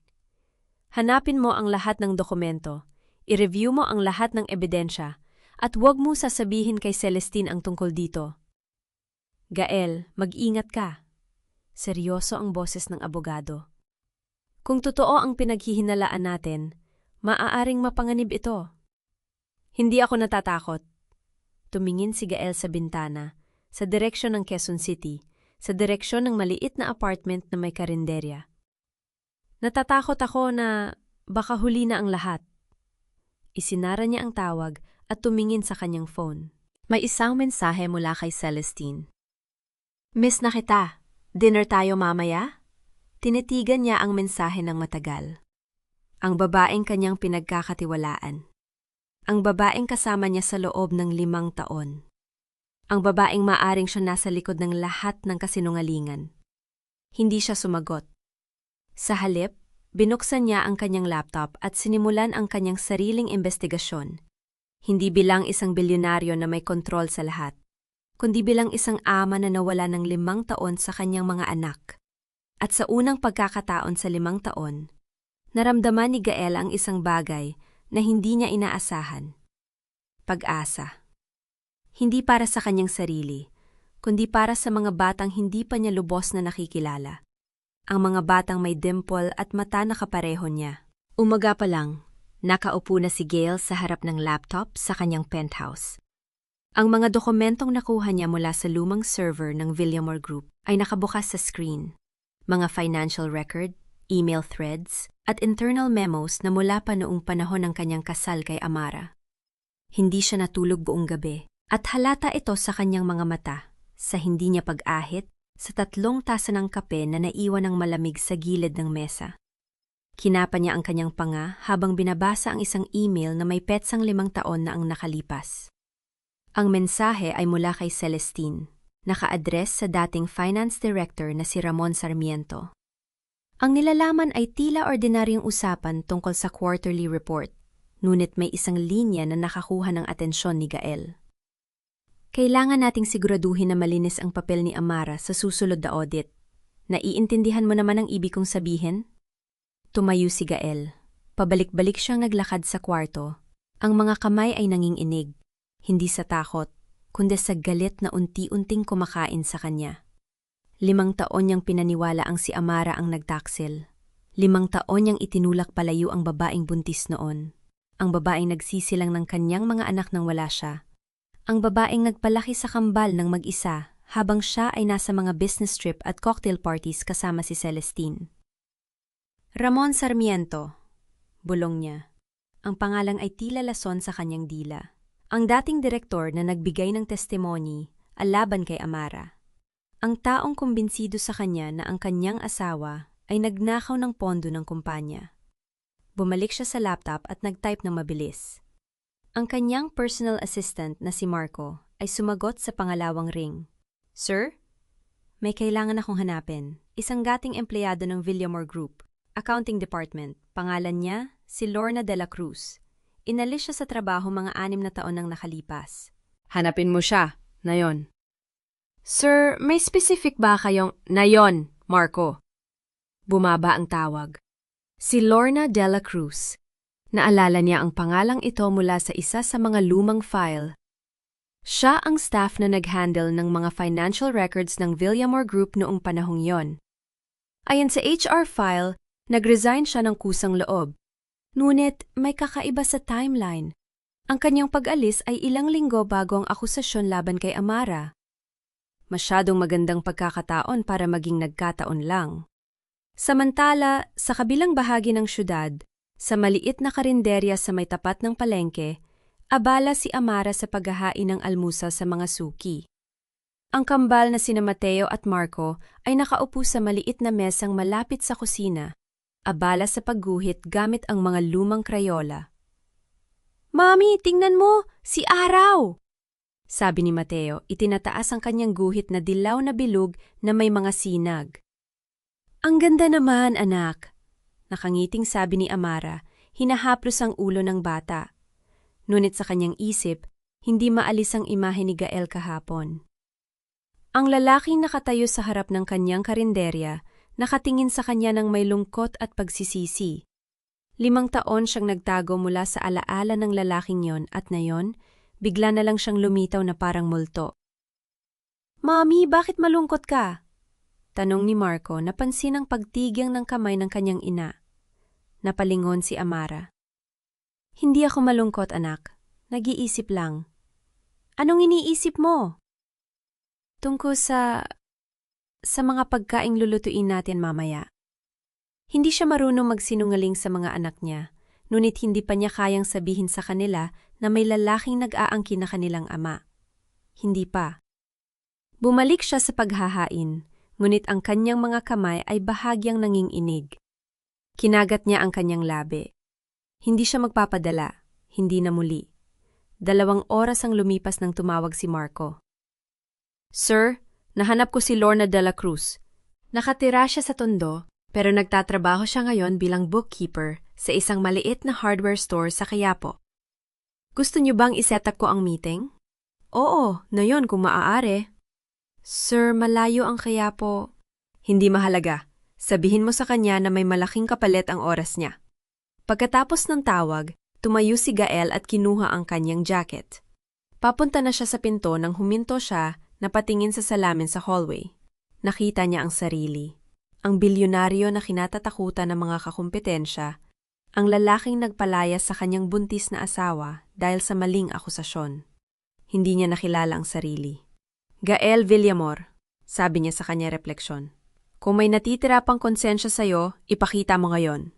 Hanapin mo ang lahat ng dokumento, i-review mo ang lahat ng ebidensya, at huwag mo sasabihin kay Celestine ang tungkol dito. Gael, mag-ingat ka. Seryoso ang boses ng abogado. Kung totoo ang pinaghihinalaan natin, maaaring mapanganib ito. Hindi ako natatakot. Tumingin si Gael sa bintana, sa direksyon ng Quezon City, sa direksyon ng maliit na apartment na may karinderya. Natatakot ako na baka huli na ang lahat. Isinara niya ang tawag at tumingin sa kanyang phone. May isang mensahe mula kay Celestine. Miss na kita. Dinner tayo mamaya? Tinitigan niya ang mensahe ng matagal. Ang babaeng kanyang pinagkakatiwalaan. Ang babaeng kasama niya sa loob ng 5 taon. Ang babaeng maaring siya nasa likod ng lahat ng kasinungalingan. Hindi siya sumagot. Sa halip, binuksan niya ang kanyang laptop at sinimulan ang kanyang sariling investigasyon. Hindi bilang isang bilyonaryo na may kontrol sa lahat, kundi bilang isang ama na nawala ng 5 taon sa kanyang mga anak. At sa unang pagkakataon sa 5 taon, naramdaman ni Gael ang isang bagay na hindi niya inaasahan. Pag-asa. Hindi para sa kanyang sarili, kundi para sa mga batang hindi pa niya lubos na nakikilala. Ang mga batang may dimple at mata na kapareho niya. Umaga pa lang, nakaupo na si Gail sa harap ng laptop sa kanyang penthouse. Ang mga dokumentong nakuha niya mula sa lumang server ng Villamor Group ay nakabukas sa screen. Mga financial record, email threads, at internal memos na mula pa noong panahon ng kanyang kasal kay Amara. Hindi siya natulog buong gabi, at halata ito sa kanyang mga mata, sa hindi niya pag-ahit, sa 3 tasa ng kape na naiwan ng malamig sa gilid ng mesa. Kinapa niya ang kanyang panga habang binabasa ang isang email na may petsang 5 taon na ang nakalipas. Ang mensahe ay mula kay Celestine, naka-address sa dating finance director na si Ramon Sarmiento. Ang nilalaman ay tila ordinaryong usapan tungkol sa quarterly report, ngunit may isang linya na nakakuha ng atensyon ni Gael. Kailangan nating siguraduhin na malinis ang papel ni Amara sa susunod na audit. Naiintindihan mo naman ang ibig kong sabihin? Tumayo si Gael. Pabalik-balik siyang naglakad sa kwarto. Ang mga kamay ay nanginginig, hindi sa takot, kundi sa galit na unti-unting kumakain sa kanya. 5 taon niyang pinaniwala ang si Amara ang nagtaksil. 5 taon niyang itinulak palayo ang babaeng buntis noon. Ang babaeng nagsisilang ng kanyang mga anak nang wala siya. Ang babaeng nagpalaki sa kambal ng mag-isa habang siya ay nasa mga business trip at cocktail parties kasama si Celestine. Ramon Sarmiento, bulong niya. Ang pangalang ay tila lason sa kanyang dila. Ang dating direktor na nagbigay ng testimony laban kay Amara. Ang taong kumbinsido sa kanya na ang kanyang asawa ay nagnakaw ng pondo ng kumpanya. Bumalik siya sa laptop at nag-type ng mabilis. Ang kanyang personal assistant na si Marco ay sumagot sa pangalawang ring. Sir? May kailangan akong hanapin. Isang dating empleyado ng Villamor Group, accounting department. Pangalan niya, si Lorna de la Cruz. Inalis siya sa trabaho mga 6 na taon nang nakalipas. Hanapin mo siya, Nayon. Sir, may specific ba kayong Nayon, Marco? Bumaba ang tawag. Si Lorna de la Cruz. Naalala niya ang pangalang ito mula sa isa sa mga lumang file. Siya ang staff na nag-handle ng mga financial records ng Villamor Group noong panahong yon. Ayon sa HR file, nag-resign siya ng kusang loob. Ngunit may kakaiba sa timeline. Ang kanyang pag-alis ay ilang linggo bago ang akusasyon laban kay Amara. Masyadong magandang pagkakataon para maging nagkataon lang. Samantala, sa kabilang bahagi ng syudad, sa maliit na karinderya sa may tapat ng palengke, abala si Amara sa paghahain ng almusal sa mga suki. Ang kambal na sina Mateo at Marco ay nakaupo sa maliit na mesang malapit sa kusina, abala sa pagguhit gamit ang mga lumang krayola. "Mami, tingnan mo! Si Araw!" sabi ni Mateo, itinataas ang kanyang guhit na dilaw na bilog na may mga sinag. "Ang ganda naman, anak," nakangiting sabi ni Amara, hinahaplos ang ulo ng bata. Ngunit sa kanyang isip, hindi maalis ang imahe ni Gael kahapon. Ang lalaking nakatayo sa harap ng kanyang karinderya, nakatingin sa kanya ng may lungkot at pagsisisi. 5 taon siyang nagtago mula sa alaala ng lalaking yon at ngayon, bigla na lang siyang lumitaw na parang multo. "Mami, bakit malungkot ka?" tanong ni Marco, napansin ang pagtigyang ng kamay ng kanyang ina. Napalingon si Amara. "Hindi ako malungkot, anak. Nag-iisip lang." "Anong iniisip mo?" "Tungkol sa mga pagkaing lulutuin natin mamaya." Hindi siya marunong magsinungaling sa mga anak niya, ngunit hindi pa niya kayang sabihin sa kanila na may lalaking nag-aangkin na kanilang ama. Hindi pa. Bumalik siya sa paghahain, ngunit ang kanyang mga kamay ay bahagyang nanginginig. Kinagat niya ang kanyang labi. Hindi siya magpapadala, hindi na muli. 2 oras ang lumipas nang tumawag si Marco. "Sir, nahanap ko si Lorna de la Cruz. Nakatira siya sa Tondo, pero nagtatrabaho siya ngayon bilang bookkeeper sa isang maliit na hardware store sa Quiapo. Gusto niyo bang iset up ko ang meeting?" "Oo, na yon kung maaari." "Sir, malayo ang Quiapo." "Hindi mahalaga. Sabihin mo sa kanya na may malaking kapalit ang oras niya." Pagkatapos ng tawag, tumayo si Gael at kinuha ang kanyang jacket. Papunta na siya sa pinto nang huminto siya, napatingin sa salamin sa hallway. Nakita niya ang sarili. Ang bilyonaryo na kinatatakutan ng mga kakumpetensya, ang lalaking nagpalayas sa kanyang buntis na asawa dahil sa maling akusasyon. Hindi niya nakilala ang sarili. "Gael Villamor," sabi niya sa kanya refleksyon. "Kung may natitira pang konsensya sa'yo, ipakita mo ngayon."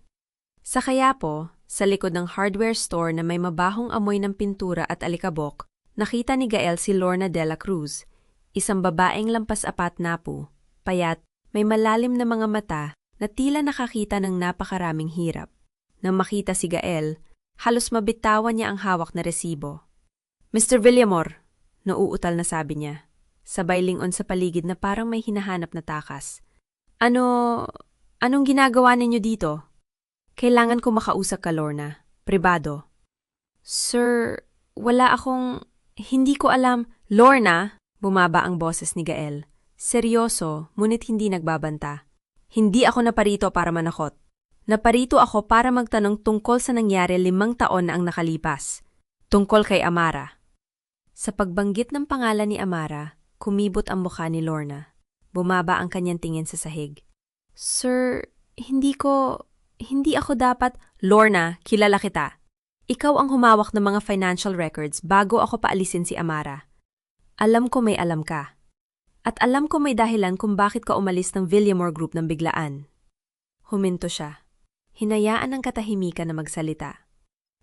Sa Quiapo, sa likod ng hardware store na may mabahong amoy ng pintura at alikabok, nakita ni Gael si Lorna de la Cruz, isang babaeng lampas-apat na po, payat, may malalim na mga mata na tila nakakita ng napakaraming hirap. Nang makita si Gael, halos mabitawan niya ang hawak na resibo. "Mr. Villamor," nauutal na sabi niya, sabay lingon sa paligid na parang may hinahanap na takas. Anong ginagawa ninyo dito?" "Kailangan ko makausap ka, Lorna. Pribado." "Sir, hindi ko alam." "Lorna!" Bumaba ang boses ni Gael. Seryoso, ngunit hindi nagbabanta. "Hindi ako naparito para manakot. Naparito ako para magtanong tungkol sa nangyari 5 taon na ang nakalipas. Tungkol kay Amara." Sa pagbanggit ng pangalan ni Amara, kumibot ang mukha ni Lorna. Bumaba ang kanyang tingin sa sahig. "Sir, hindi ako dapat..." "Lorna, kilala kita. Ikaw ang humawak ng mga financial records bago ako paalisin si Amara. Alam ko may alam ka. At alam ko may dahilan kung bakit ka umalis ng Villamor Group ng biglaan." Huminto siya. Hinayaan ng katahimikan na magsalita.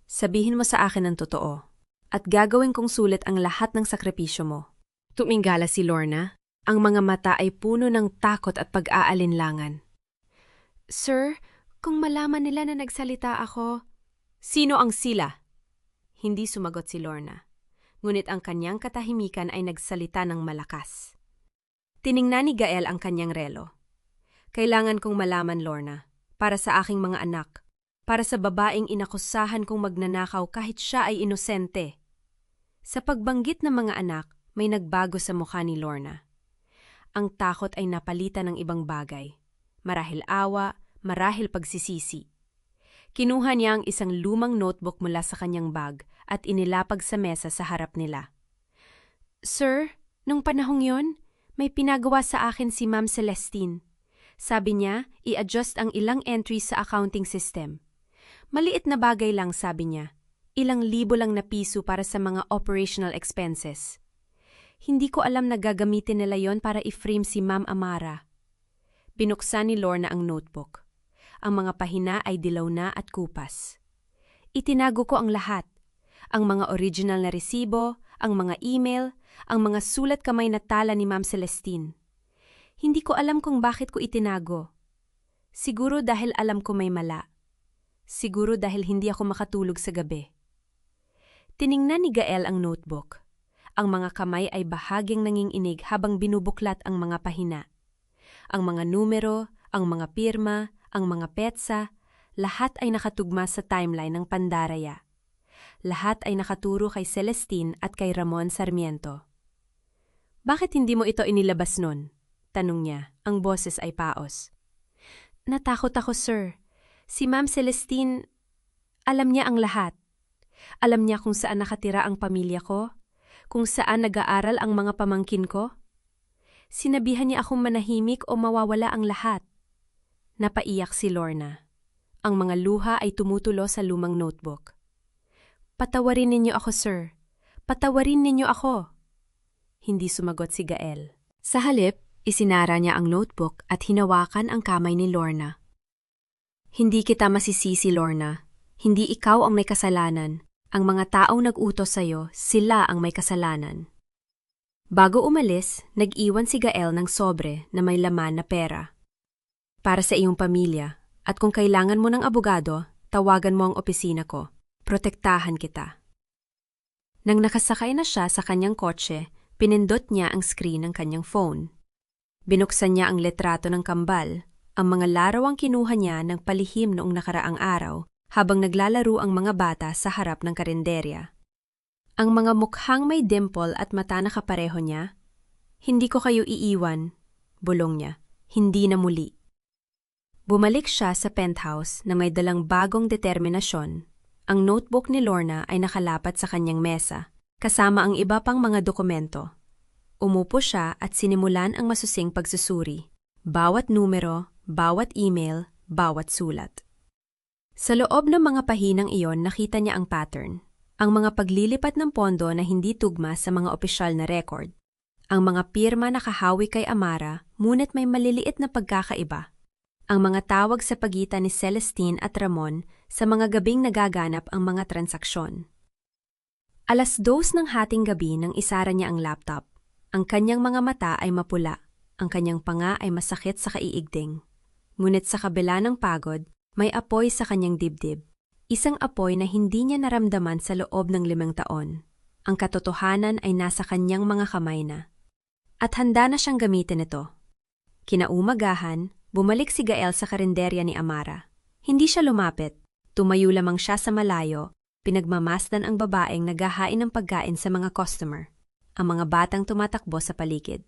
"Sabihin mo sa akin ang totoo, at gagawin kong sulit ang lahat ng sakripisyo mo." Tumingala si Lorna. Ang mga mata ay puno ng takot at pag-aalinlangan. "Sir, kung malaman nila na nagsalita ako..." "Sino ang sila?" Hindi sumagot si Lorna. Ngunit ang kanyang katahimikan ay nagsalita ng malakas. Tiningnan ni Gael ang kanyang relo. "Kailangan kong malaman, Lorna, para sa aking mga anak, para sa babaeng inakusahan kong magnanakaw kahit siya ay inosente." Sa pagbanggit ng mga anak, may nagbago sa mukha ni Lorna. Ang takot ay napalitan ng ibang bagay. Marahil awa, marahil pagsisisi. Kinuha niya ang isang lumang notebook mula sa kanyang bag at inilapag sa mesa sa harap nila. Sir, nung panahong yon, may pinagawa sa akin si Ma'am Celestine. Sabi niya, i-adjust ang ilang entries sa accounting system. Maliit na bagay lang, sabi niya. Ilang libo lang na piso para sa mga operational expenses. Hindi ko alam na gagamitin nila yon para i-frame si Ma'am Amara. Binuksan ni Lorna ang notebook. Ang mga pahina ay dilaw na at kupas. Itinago ko ang lahat. Ang mga original na resibo, ang mga email, ang mga sulat kamay na tala ni Ma'am Celestine. Hindi ko alam kung bakit ko itinago. Siguro dahil alam ko may mala. Siguro dahil hindi ako makatulog sa gabi. Tiningnan ni Gael ang notebook. Ang mga kamay ay bahaging nanginginig habang binubuklat ang mga pahina. Ang mga numero, ang mga pirma, ang mga petsa, lahat ay nakatugma sa timeline ng Pandaraya. Lahat ay nakaturo kay Celestine at kay Ramon Sarmiento. Bakit hindi mo ito inilabas nun? Tanong niya, ang boses ay paos. Natakot ako, sir. Si Ma'am Celestine, alam niya ang lahat. Alam niya kung saan nakatira ang pamilya ko, kung saan nag-aaral ang mga pamangkin ko. Sinabihan niya akong manahimik o mawawala ang lahat. Napaiyak si Lorna. Ang mga luha ay tumutulo sa lumang notebook. Patawarin ninyo ako, sir. Patawarin ninyo ako. Hindi sumagot si Gael. Sa halip, isinara niya ang notebook at hinawakan ang kamay ni Lorna. Hindi kita masisisi, Lorna. Hindi ikaw ang may kasalanan. Ang mga taong nag-utos sa'yo, sila ang may kasalanan. Bago umalis, nag-iwan si Gael ng sobre na may laman na pera. Para sa iyong pamilya, at kung kailangan mo ng abogado, tawagan mo ang opisina ko. Protektahan kita. Nang nakasakay na siya sa kanyang kotse, pinindot niya ang screen ng kanyang phone. Binuksan niya ang letrato ng kambal, ang mga larawang kinuha niya ng palihim noong nakaraang araw habang naglalaro ang mga bata sa harap ng karinderya. Ang mga mukhang may dimple at mata na kapareho niya. Hindi ko kayo iiwan, bulong niya. Hindi na muli. Bumalik siya sa penthouse na may dalang bagong determinasyon. Ang notebook ni Lorna ay nakalapat sa kanyang mesa, kasama ang iba pang mga dokumento. Umupo siya at sinimulan ang masusing pagsusuri. Bawat numero, bawat email, bawat sulat. Sa loob ng mga pahinang iyon nakita niya ang pattern. Ang mga paglilipat ng pondo na hindi tugma sa mga opisyal na record. Ang mga pirma na kahawi kay Amara, ngunit may maliliit na pagkakaiba. Ang mga tawag sa pagitan ni Celestine at Ramon sa mga gabing nagaganap ang mga transaksyon. 2:00 ng hating gabi nang isara niya ang laptop. Ang kanyang mga mata ay mapula, ang kanyang panga ay masakit sa kaiigding. Ngunit sa kabila ng pagod, may apoy sa kanyang dibdib. Isang apoy na hindi niya naramdaman sa loob ng 5 taon. Ang katotohanan ay nasa kanyang mga kamay na. At handa na siyang gamitin ito. Kinaumagahan, bumalik si Gael sa karinderya ni Amara. Hindi siya lumapit. Tumayo lamang siya sa malayo, pinagmamasdan ang babaeng naghahain ng pagkain sa mga customer. Ang mga batang tumatakbo sa paligid.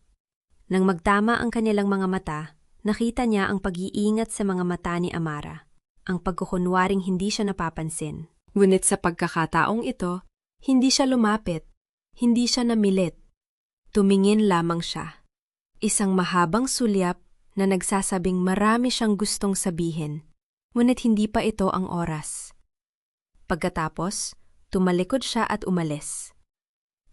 Nang magtama ang kanilang mga mata, nakita niya ang pag-iingat sa mga mata ni Amara. Ang pagkukunwaring hindi siya napapansin. Ngunit sa pagkakataong ito, hindi siya lumapit. Hindi siya namilit. Tumingin lamang siya. Isang mahabang sulyap na nagsasabing marami siyang gustong sabihin, ngunit hindi pa ito ang oras. Pagkatapos, tumalikod siya at umalis.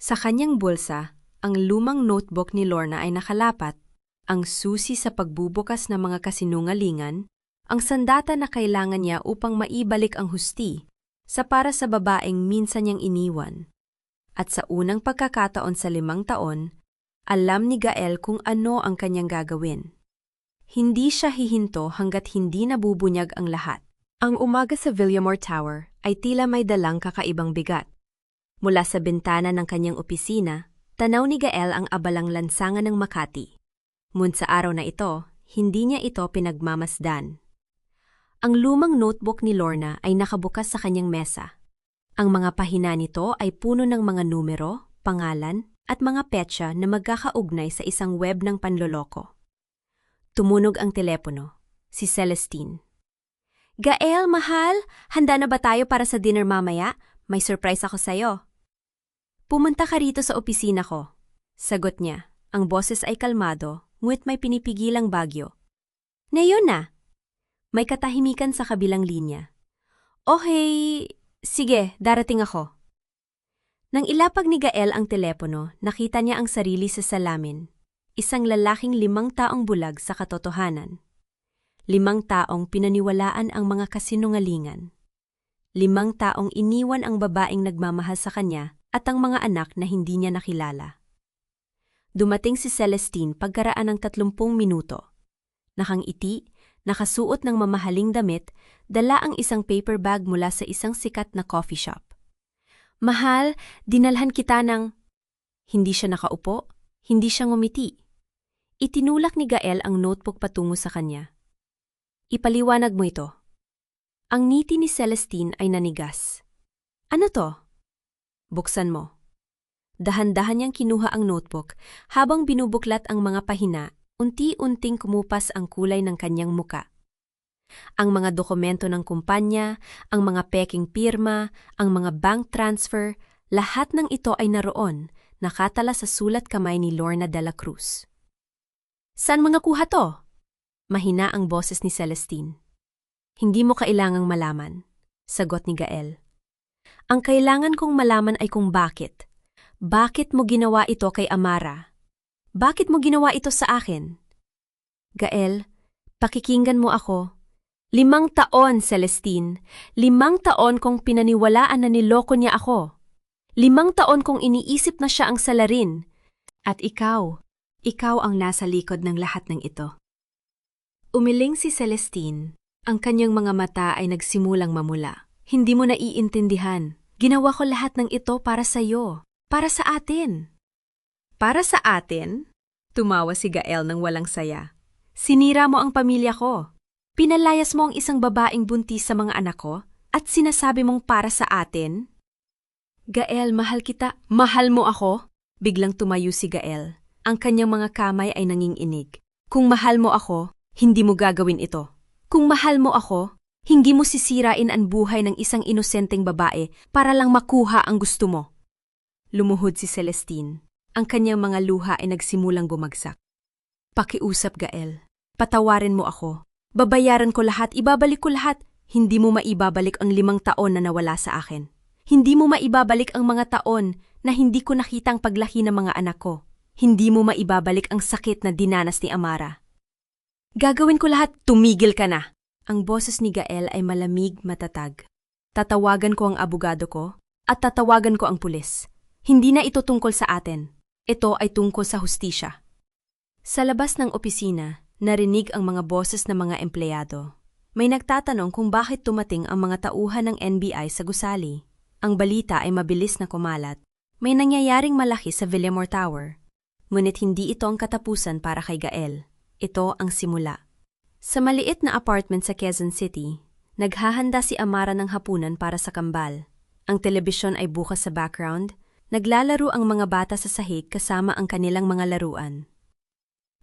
Sa kanyang bulsa, ang lumang notebook ni Lorna ay nakalapat, ang susi sa pagbubukas ng mga kasinungalingan, ang sandata na kailangan niya upang maibalik ang husti sa para sa babaeng minsan niyang iniwan. At sa unang pagkakataon sa 5 taon, alam ni Gael kung ano ang kanyang gagawin. Hindi siya hihinto hanggat hindi nabubunyag ang lahat. Ang umaga sa Villamor Tower ay tila may dalang kakaibang bigat. Mula sa bintana ng kanyang opisina, tanaw ni Gael ang abalang lansangan ng Makati. Ngunit sa araw na ito, hindi niya ito pinagmamasdan. Ang lumang notebook ni Lorna ay nakabukas sa kanyang mesa. Ang mga pahina nito ay puno ng mga numero, pangalan, at mga petsa na magkakaugnay sa isang web ng panloloko. Tumunog ang telepono. Si Celestine. Gael, mahal! Handa na ba tayo para sa dinner mamaya? May surprise ako sa'yo. Pumunta ka rito sa opisina ko. Sagot niya. Ang boses ay kalmado, ngunit may pinipigilang bagyo. Ngayon na! May katahimikan sa kabilang linya. Okay, sige, darating ako. Nang ilapag ni Gael ang telepono, nakita niya ang sarili sa salamin. Isang lalaking 5 taong bulag sa katotohanan. 5 taong pinaniwalaan ang mga kasinungalingan. 5 taong iniwan ang babaeng nagmamahal sa kanya at ang mga anak na hindi niya nakilala. Dumating si Celestine pagkaraan ng 30 minuto. Nakangiti, nakasuot ng mamahaling damit, dala ang isang paper bag mula sa isang sikat na coffee shop. Mahal, dinalhan kita ng... Hindi siya nakaupo, hindi siya ngumiti. Itinulak ni Gael ang notebook patungo sa kanya. Ipaliwanag mo ito. Ang ngiti ni Celestine ay nanigas. Ano to? Buksan mo. Dahan-dahan niyang kinuha ang notebook habang binubuklat ang mga pahina, unti-unting kumupas ang kulay ng kanyang muka. Ang mga dokumento ng kumpanya, ang mga peking pirma, ang mga bank transfer, lahat ng ito ay naroon, nakatala sa sulat kamay ni Lorna de la Cruz. Saan mga kuha to? Mahina ang boses ni Celestine. Hindi mo kailangang malaman, sagot ni Gael. Ang kailangan kong malaman ay kung bakit. Bakit mo ginawa ito kay Amara? Bakit mo ginawa ito sa akin? Gael, pakikinggan mo ako. 5 taon, Celestine. 5 taon kong pinaniwalaan na niloko niya ako. 5 taon kong iniisip na siya ang salarin. At ikaw ang nasa likod ng lahat ng ito. Umiling si Celestine. Ang kanyang mga mata ay nagsimulang mamula. Hindi mo naiintindihan. Ginawa ko lahat ng ito para sa iyo. Para sa atin. Para sa atin? Tumawa si Gael ng walang saya. Sinira mo ang pamilya ko. Pinalayas mo ang isang babaeng buntis sa mga anak ko at sinasabi mong para sa atin? Gael, mahal kita. Mahal mo ako? Biglang tumayo si Gael. Ang kanyang mga kamay ay nanginginig. Kung mahal mo ako, hindi mo gagawin ito. Kung mahal mo ako, hindi mo sisirain ang buhay ng isang inosenteng babae para lang makuha ang gusto mo. Lumuhod si Celestine. Ang kanyang mga luha ay nagsimulang bumagsak. Pakiusap, Gael. Patawarin mo ako. Babayaran ko lahat, ibabalik ko lahat. Hindi mo maibabalik ang 5 taon na nawala sa akin. Hindi mo maibabalik ang mga taon na hindi ko nakitang paglaki ng mga anak ko. Hindi mo maibabalik ang sakit na dinanas ni Amara. Gagawin ko lahat, tumigil ka na. Ang boses ni Gael ay malamig, matatag. Tatawagan ko ang abogado ko at tatawagan ko ang pulis. Hindi na ito tungkol sa atin. Ito ay tungkol sa hustisya. Sa labas ng opisina, narinig ang mga boses ng mga empleyado. May nagtatanong kung bakit tumating ang mga tauhan ng NBI sa gusali. Ang balita ay mabilis na kumalat. May nangyayaring malaki sa Villamor Tower. Ngunit hindi ito ang katapusan para kay Gael. Ito ang simula. Sa maliit na apartment sa Quezon City, naghahanda si Amara ng hapunan para sa kambal. Ang telebisyon ay bukas sa background. Naglalaro ang mga bata sa sahig kasama ang kanilang mga laruan.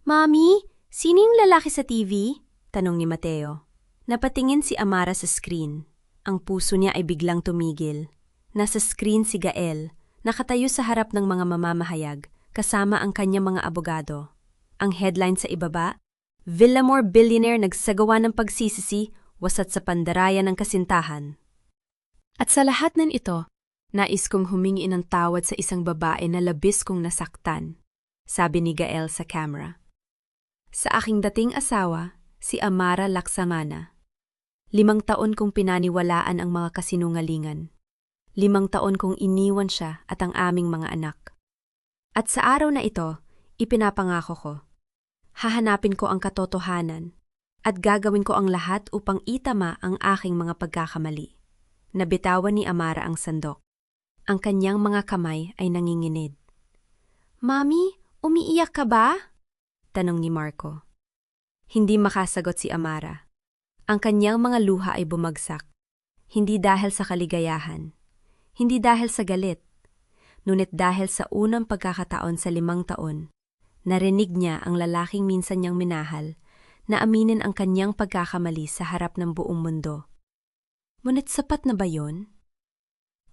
Mami, sino yung lalaki sa TV? Tanong ni Mateo. Napatingin si Amara sa screen. Ang puso niya ay biglang tumigil. Nasa screen si Gael, nakatayo sa harap ng mga mamamahayag, kasama ang kanyang mga abogado. Ang headline sa ibaba, Villamor billionaire nagsagawa ng pagsisisi, wasat sa pandarayan ng kasintahan. At sa lahat ng ito, nais kong humingi ng tawad sa isang babae na labis kong nasaktan, sabi ni Gael sa camera. Sa aking dating asawa, si Amara Laksamana. 5 taon kong pinaniwalaan ang mga kasinungalingan. 5 taon kong iniwan siya at ang aming mga anak. At sa araw na ito, ipinapangako ko. Hahanapin ko ang katotohanan at gagawin ko ang lahat upang itama ang aking mga pagkakamali. Nabitawan ni Amara ang sandok. Ang kanyang mga kamay ay nanginginid. Mami, umiiyak ka ba? Tanong ni Marco. Hindi makasagot si Amara. Ang kanyang mga luha ay bumagsak. Hindi dahil sa kaligayahan. Hindi dahil sa galit. Ngunit dahil sa unang pagkakataon sa 5 taon, narinig niya ang lalaking minsan niyang minahal na aminin ang kanyang pagkakamali sa harap ng buong mundo. Ngunit sapat na ba yun?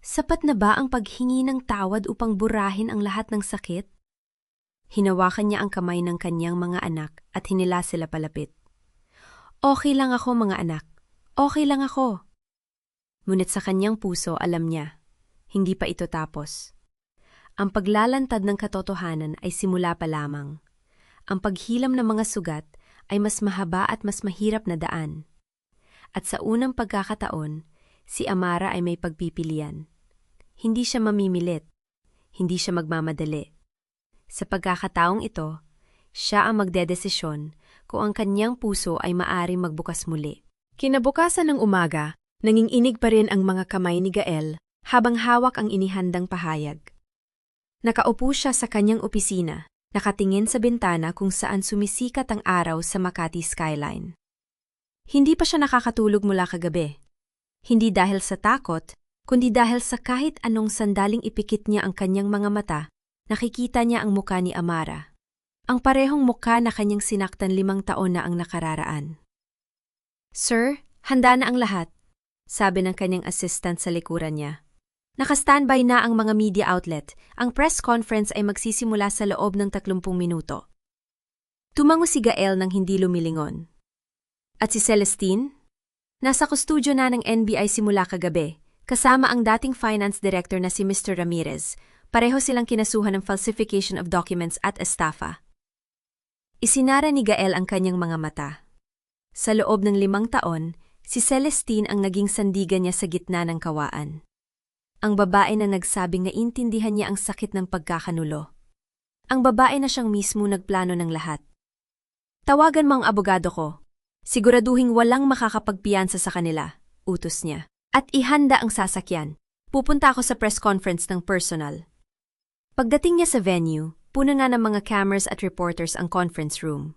Sapat na ba ang paghingi ng tawad upang burahin ang lahat ng sakit? Hinawakan niya ang kamay ng kanyang mga anak at hinila sila palapit. Okay lang ako, mga anak. Okay lang ako. Ngunit sa kanyang puso, alam niya, hindi pa ito tapos. Ang paglalantad ng katotohanan ay simula pa lamang. Ang paghilam ng mga sugat ay mas mahaba at mas mahirap na daan. At sa unang pagkakataon, si Amara ay may pagpipilian. Hindi siya mamimilit. Hindi siya magmamadali. Sa pagkakataong ito, siya ang magdedesisyon kung ang kanyang puso ay maaring magbukas muli. Kinabukasan ng umaga, nanginginig pa rin ang mga kamay ni Gael habang hawak ang inihandang pahayag. Nakaupo siya sa kanyang opisina, nakatingin sa bintana kung saan sumisikat ang araw sa Makati skyline. Hindi pa siya nakakatulog mula kagabi. Hindi dahil sa takot, kundi dahil sa kahit anong sandaling ipikit niya ang kanyang mga mata, nakikita niya ang muka ni Amara. Ang parehong muka na kanyang sinaktan 5 taon na ang nakararaan. "Sir, handa na ang lahat," sabi ng kanyang assistant sa likuran niya. "Naka-standby na ang mga media outlet. Ang press conference ay magsisimula sa loob ng 30 minuto." Tumango si Gael nang hindi lumilingon. At si Celestine? Nasa kustudyo na ng NBI simula kagabi, kasama ang dating finance director na si Mr. Ramirez. Pareho silang kinasuhan ng falsification of documents at estafa. Isinara ni Gael ang kanyang mga mata. Sa loob ng 5 taon, si Celestine ang naging sandigan niya sa gitna ng kawaan. Ang babae na nagsabing naintindihan niya ang sakit ng pagkakanulo. Ang babae na siyang mismo nagplano ng lahat. "Tawagan mo ang abogado ko. Siguraduhing walang makakapagpiyansa sa kanila," utos niya. "At ihanda ang sasakyan. Pupunta ako sa press conference ng personal." Pagdating niya sa venue, puno na ng mga cameras at reporters ang conference room.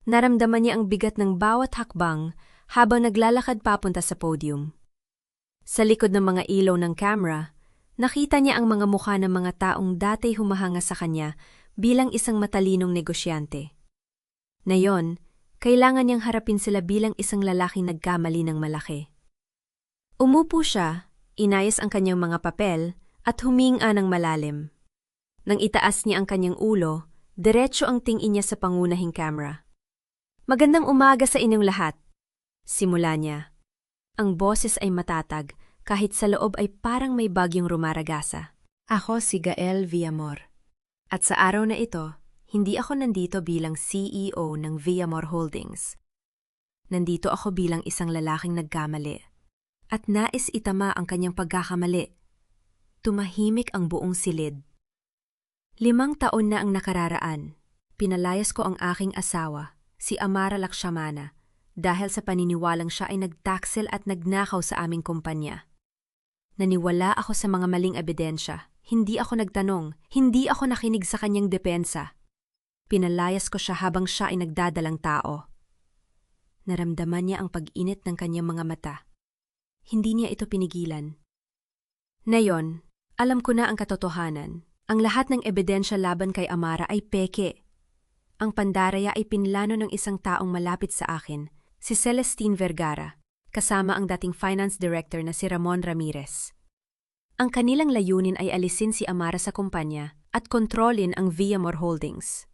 Naramdaman niya ang bigat ng bawat hakbang habang naglalakad papunta sa podium. Sa likod ng mga ilaw ng camera, nakita niya ang mga mukha ng mga taong dati humahanga sa kanya bilang isang matalinong negosyante. Ngayon, kailangan niyang harapin sila bilang isang lalaking nagkamali ng malaki. Umupo siya, inayos ang kanyang mga papel, at huminga ng malalim. Nang itaas niya ang kanyang ulo, diretso ang tingin niya sa pangunahing camera. "Magandang umaga sa inyong lahat," simula niya. Ang boses ay matatag, kahit sa loob ay parang may bagyong rumaragasa. "Ako si Gael Villamor. At sa araw na ito, hindi ako nandito bilang CEO ng Villamor Holdings. Nandito ako bilang isang lalaking nagkamali. At nais itama ang kanyang pagkakamali. Tumahimik ang buong silid. 5 taon na ang nakararaan. Pinalayas ko ang aking asawa, si Amara Lakshmana, dahil sa paniniwalang siya ay nagtaksel at nagnakaw sa aming kumpanya. Naniwala ako sa mga maling ebidensya. Hindi ako nagtanong, hindi ako nakinig sa kanyang depensa. Pinalayas ko siya habang siya ay nagdadalang tao." Naramdaman niya ang pag-init ng kanyang mga mata. Hindi niya ito pinigilan. "Ngayon, alam ko na ang katotohanan. Ang lahat ng ebidensya laban kay Amara ay peke. Ang pandaraya ay pinlano ng isang taong malapit sa akin, si Celestine Vergara, kasama ang dating finance director na si Ramon Ramirez. Ang kanilang layunin ay alisin si Amara sa kumpanya at kontrolin ang Villamor Holdings."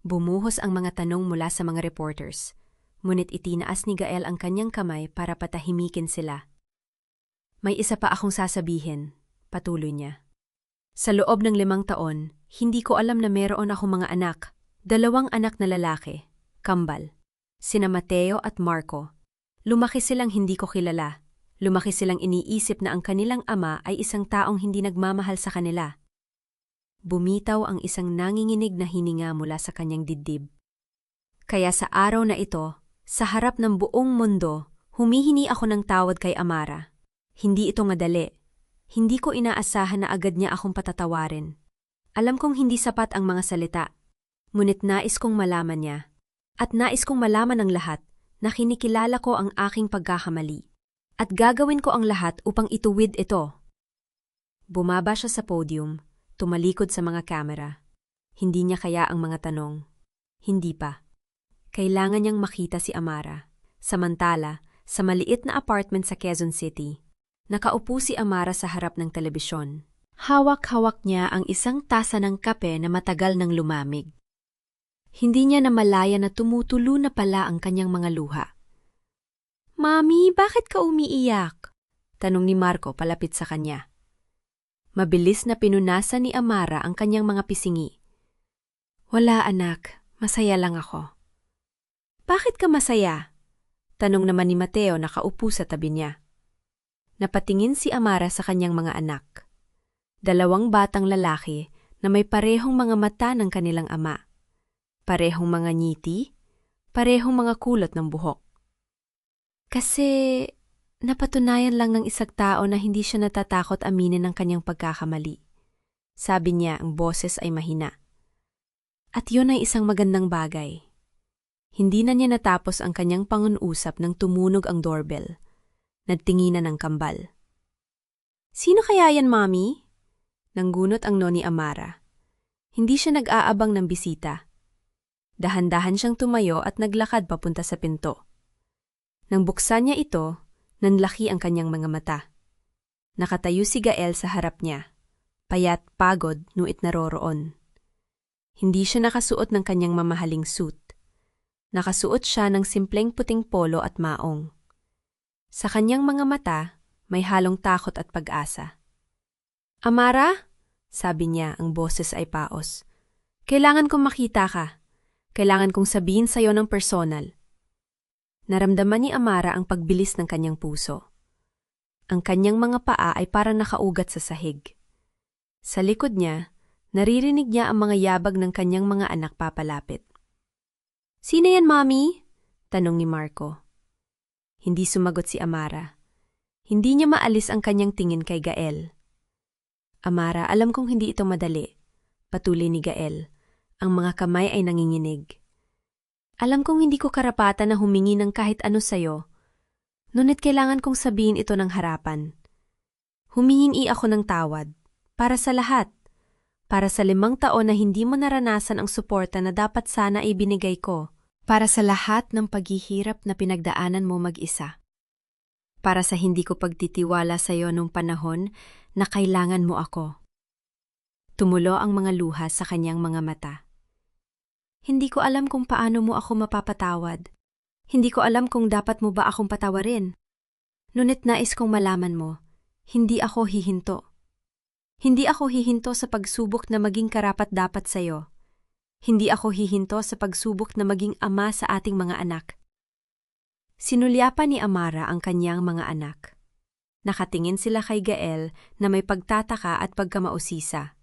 Bumuhos ang mga tanong mula sa mga reporters, ngunit itinaas ni Gael ang kanyang kamay para patahimikin sila. "May isa pa akong sasabihin," patuloy niya. "Sa loob ng 5 taon, hindi ko alam na meron akong mga anak, 2 anak na lalaki, kambal, sina Mateo at Marco. Lumaki silang hindi ko kilala. Lumaki silang iniisip na ang kanilang ama ay isang taong hindi nagmamahal sa kanila." Bumitaw ang isang nanginginig na hininga mula sa kanyang dibdib. "Kaya sa araw na ito, sa harap ng buong mundo, humihingi ako ng tawad kay Amara. Hindi ito madali. Hindi ko inaasahan na agad niya akong patatawarin. Alam kong hindi sapat ang mga salita, ngunit nais kong malaman niya. At nais kong malaman ng lahat na kinikilala ko ang aking pagkakamali. At gagawin ko ang lahat upang ituwid ito." Bumaba siya sa podium, tumalikod sa mga kamera. Hindi niya kaya ang mga tanong. Hindi pa. Kailangan niyang makita si Amara. Samantala, sa maliit na apartment sa Quezon City, nakaupo si Amara sa harap ng telebisyon. Hawak-hawak niya ang isang tasa ng kape na matagal nang lumamig. Hindi niya namalaya na tumutulo na pala ang kanyang mga luha. "Mami, bakit ka umiiyak?" tanong ni Marco palapit sa kanya. Mabilis na pinunasan ni Amara ang kanyang mga pisingi. "Wala anak, masaya lang ako." "Bakit ka masaya?" tanong naman ni Mateo na kaupo sa tabi niya. Napatingin si Amara sa kanyang mga anak. 2 batang lalaki na may parehong mga mata ng kanilang ama. Parehong mga ngiti, parehong mga kulot ng buhok. Kasi napatunayan lang ng isang tao na hindi siya natatakot aminin ang kanyang pagkakamali. Sabi niya, ang boses ay mahina. At yun ay isang magandang bagay. Hindi na niya natapos ang kanyang pangunusap nang tumunog ang doorbell. Nagtinginan ng kambal. "Sino kaya yan, Mami?" Nanggunot ang noni Amara. Hindi siya nag-aabang ng bisita. Dahan-dahan siyang tumayo at naglakad papunta sa pinto. Nang buksan niya ito, nanlaki ang kanyang mga mata. Nakatayo si Gael sa harap niya. Payat, pagod, nuit naroroon. Hindi siya nakasuot ng kanyang mamahaling suit. Nakasuot siya ng simpleng puting polo at maong. Sa kanyang mga mata, may halong takot at pag-asa. "Amara?" sabi niya, ang boses ay paos. "Kailangan kong makita ka. Kailangan kong sabihin sa'yo ng personal." Naramdaman ni Amara ang pagbilis ng kanyang puso. Ang kanyang mga paa ay parang nakaugat sa sahig. Sa likod niya, naririnig niya ang mga yabag ng kanyang mga anak papalapit. "Sino yan, Mami?" tanong ni Marco. Hindi sumagot si Amara. Hindi niya maalis ang kanyang tingin kay Gael. "Amara, alam kong hindi ito madali," patuloy ni Gael. Ang mga kamay ay nanginginig. "Alam kong hindi ko karapatan na humingi ng kahit ano sa'yo. Ngunit kailangan kong sabihin ito ng harapan. Humingi ako ng tawad. Para sa lahat. Para sa 5 taon na hindi mo naranasan ang suporta na dapat sana ibinigay ko. Para sa lahat ng paghihirap na pinagdaanan mo mag-isa. Para sa hindi ko pagtitiwala sa'yo nung panahon na kailangan mo ako." Tumulo ang mga luha sa kanyang mga mata. "Hindi ko alam kung paano mo ako mapapatawad. Hindi ko alam kung dapat mo ba akong patawarin. Ngunit nais kong malaman mo, hindi ako hihinto. Hindi ako hihinto sa pagsubok na maging karapat-dapat sa'yo. Hindi ako hihinto sa pagsubok na maging ama sa ating mga anak." Sinulyapan ni Amara ang kanyang mga anak. Nakatingin sila kay Gael na may pagtataka at pagkamausisa.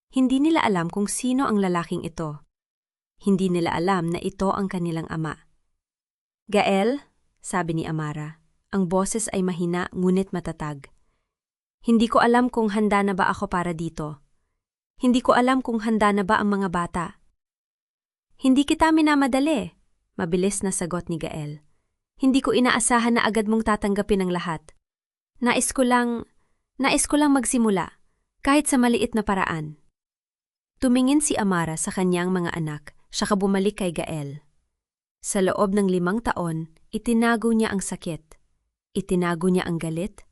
Hindi nila alam kung sino ang lalaking ito. Hindi nila alam na ito ang kanilang ama. "Gael," sabi ni Amara, ang boses ay mahina ngunit matatag. "Hindi ko alam kung handa na ba ako para dito. Hindi ko alam kung handa na ba ang mga bata." "Hindi kita minamadali," mabilis na sagot ni Gael. "Hindi ko inaasahan na agad mong tatanggapin ang lahat. Nais ko lang magsimula, kahit sa maliit na paraan." Tumingin si Amara sa kanyang mga anak, saka bumalik kay Gael. Sa loob ng 5 taon, itinago niya ang sakit. Itinago niya ang galit.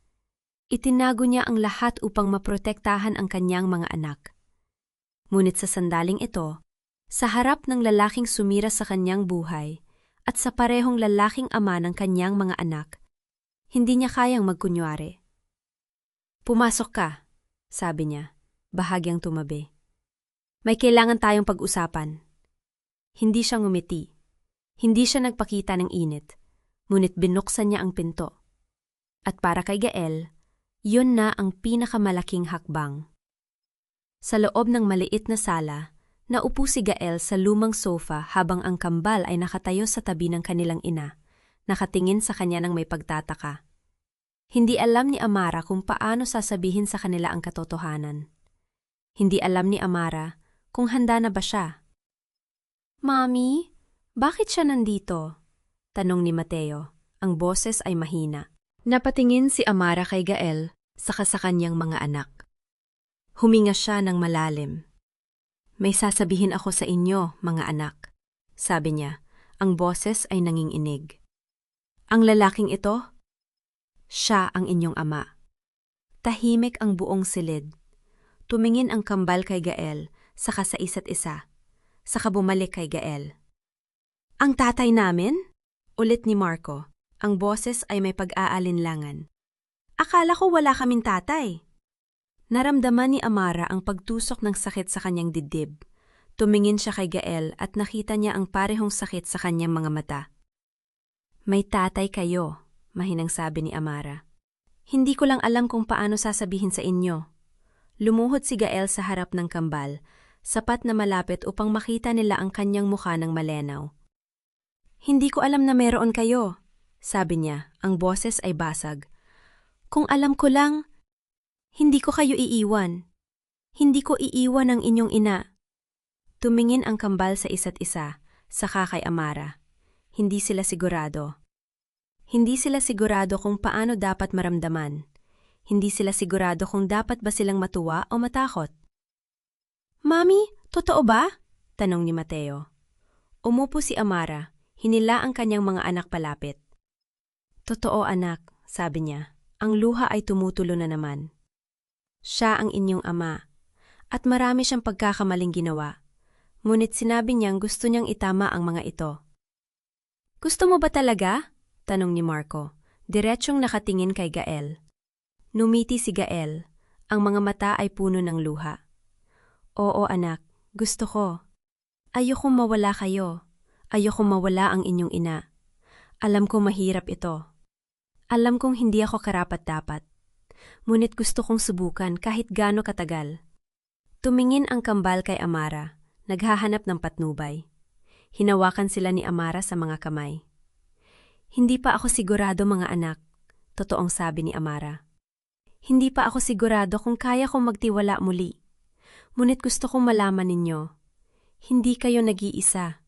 Itinago niya ang lahat upang maprotektahan ang kanyang mga anak. Ngunit sa sandaling ito, sa harap ng lalaking sumira sa kanyang buhay at sa parehong lalaking ama ng kanyang mga anak, hindi niya kayang magkunwari. "Pumasok ka," sabi niya, bahagyang tumabi. "May kailangan tayong pag-usapan." Hindi siya ngumiti. Hindi siya nagpakita ng init, ngunit binuksan niya ang pinto. At para kay Gael, yun na ang pinakamalaking hakbang. Sa loob ng maliit na sala, naupo si Gael sa lumang sofa habang ang kambal ay nakatayo sa tabi ng kanilang ina, nakatingin sa kanya ng may pagtataka. Hindi alam ni Amara kung paano sasabihin sa kanila ang katotohanan. Hindi alam ni Amara kung handa na ba siya. "Mami, bakit siya nandito?" tanong ni Mateo. Ang boses ay mahina. Napatingin si Amara kay Gael saka sa kanyang mga anak. Huminga siya ng malalim. "May sasabihin ako sa inyo, mga anak," sabi niya. Ang boses ay nanginginig. "Ang lalaking ito, siya ang inyong ama." Tahimik ang buong silid. Tumingin ang kambal kay Gael, saka sa isa't isa. Saka bumalik kay Gael. Ang tatay namin? Ulit ni Marco. Ang boses ay may pag-aalinlangan. Akala ko wala kaming tatay. Naramdaman ni Amara ang pagtusok ng sakit sa kanyang dibdib. Tumingin siya kay Gael at nakita niya ang parehong sakit sa kanyang mga mata. May tatay kayo, mahinang sabi ni Amara. Hindi ko lang alam kung paano sasabihin sa inyo. Lumuhod si Gael sa harap ng kambal, sapat na malapit upang makita nila ang kanyang mukha ng malinaw. Hindi ko alam na meron kayo, sabi niya, ang boses ay basag. Kung alam ko lang, hindi ko kayo iiwan. Hindi ko iiwan ang inyong ina. Tumingin ang kambal sa isa't isa, saka kay Amara. Hindi sila sigurado. Hindi sila sigurado kung paano dapat maramdaman. Hindi sila sigurado kung dapat ba silang matuwa o matakot. Mami, totoo ba? Tanong ni Mateo. Umupo si Amara, hinila ang kanyang mga anak palapit. Totoo anak, sabi niya. Ang luha ay tumutulo na naman. Siya ang inyong ama, at marami siyang pagkakamaling ginawa. Ngunit sinabi niyang gusto niyang itama ang mga ito. Gusto mo ba talaga? Tanong ni Marco, diretsyong nakatingin kay Gael. Numiti si Gael, ang mga mata ay puno ng luha. Oo anak, gusto ko. Ayokong mawala kayo. Ayokong mawala ang inyong ina. Alam kong mahirap ito. Alam kong hindi ako karapat-dapat. Ngunit gusto kong subukan kahit gaano katagal. Tumingin ang kambal kay Amara, naghahanap ng patnubay. Hinawakan sila ni Amara sa mga kamay. Hindi pa ako sigurado mga anak, totoong sabi ni Amara. Hindi pa ako sigurado kung kaya kong magtiwala muli. Ngunit gusto kong malaman ninyo. Hindi kayo nag-iisa.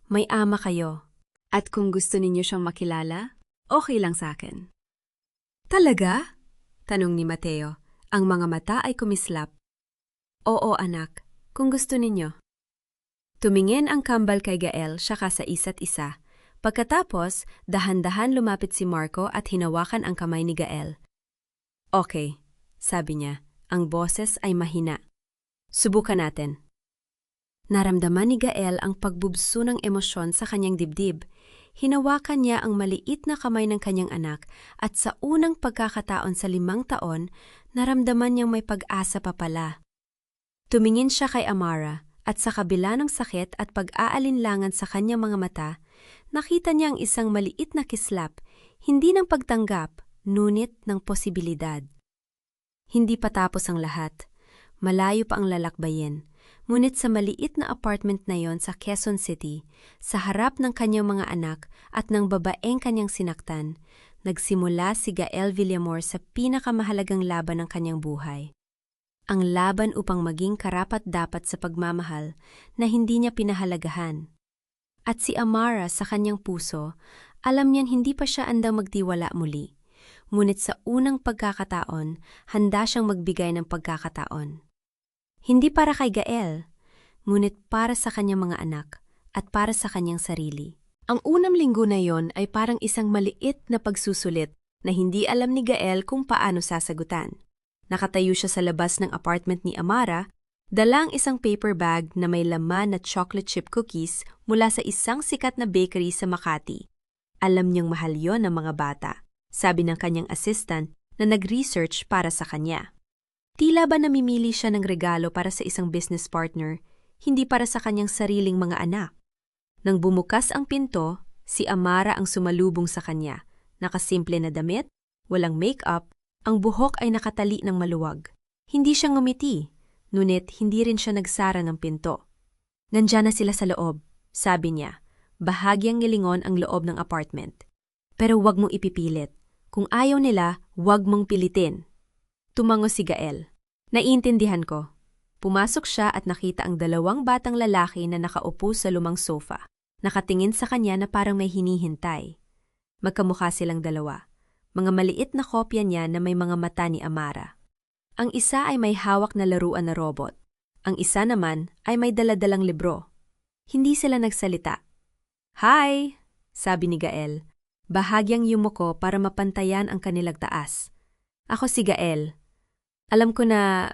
May ama kayo. At kung gusto ninyo siyang makilala, okay lang sa akin. Talaga? Tanong ni Mateo. Ang mga mata ay kumislap. Oo anak, kung gusto ninyo. Tumingin ang kambal kay Gael saka sa isa't isa. Pagkatapos, dahan-dahan lumapit si Marco at hinawakan ang kamay ni Gael. Okay, sabi niya, ang boses ay mahina. Subukan natin. Naramdaman ni Gael ang pagbubso ng emosyon sa kanyang dibdib. Hinawakan niya ang maliit na kamay ng kanyang anak at sa unang pagkakataon sa 5 taon, naramdaman niyang may pag-asa pa pala. Tumingin siya kay Amara at sa kabila ng sakit at pag-aalinlangan sa kanyang mga mata, nakita niya ang isang maliit na kislap, hindi ng pagtanggap, ngunit ng posibilidad. Hindi pa tapos ang lahat. Malayo pa ang lalakbayin. Ngunit sa maliit na apartment na yon sa Quezon City, sa harap ng kanyang mga anak at ng babaeng kanyang sinaktan, nagsimula si Gael Villamor sa pinakamahalagang laban ng kanyang buhay. Ang laban upang maging karapat-dapat sa pagmamahal na hindi niya pinahalagahan. At si Amara sa kanyang puso, alam niyang hindi pa siya andang magtiwala muli. Ngunit sa unang pagkakataon, handa siyang magbigay ng pagkakataon. Hindi para kay Gael, ngunit para sa kanyang mga anak at para sa kanyang sarili. Ang unang linggo na yon ay parang isang maliit na pagsusulit na hindi alam ni Gael kung paano sasagutan. Nakatayo siya sa labas ng apartment ni Amara, dala ang isang paper bag na may laman na chocolate chip cookies mula sa isang sikat na bakery sa Makati. Alam niyang mahal yon ng mga bata, sabi ng kanyang assistant na nag-research para sa kanya. Tila ba namimili siya ng regalo para sa isang business partner, hindi para sa kanyang sariling mga anak. Nang bumukas ang pinto, si Amara ang sumalubong sa kanya. Nakasimple na damit, walang make-up, ang buhok ay nakatali ng maluwag. Hindi siya ngumiti, ngunit hindi rin siya nagsara ng pinto. Nandiyan na sila sa loob, sabi niya. Bahagyang ngilingon ang loob ng apartment. Pero huwag mong ipipilit. Kung ayaw nila, huwag mong pilitin. Tumango si Gael. Naiintindihan ko. Pumasok siya at nakita ang 2 batang lalaki na nakaupo sa lumang sofa. Nakatingin sa kanya na parang may hinihintay. Magkamukha silang 2. Mga maliit na kopya niya na may mga mata ni Amara. Ang isa ay may hawak na laruan na robot. Ang isa naman ay may daladalang libro. Hindi sila nagsalita. Hi! Sabi ni Gael. Bahagyang yumuko para mapantayan ang kanilang taas. Ako si Gael. Alam ko na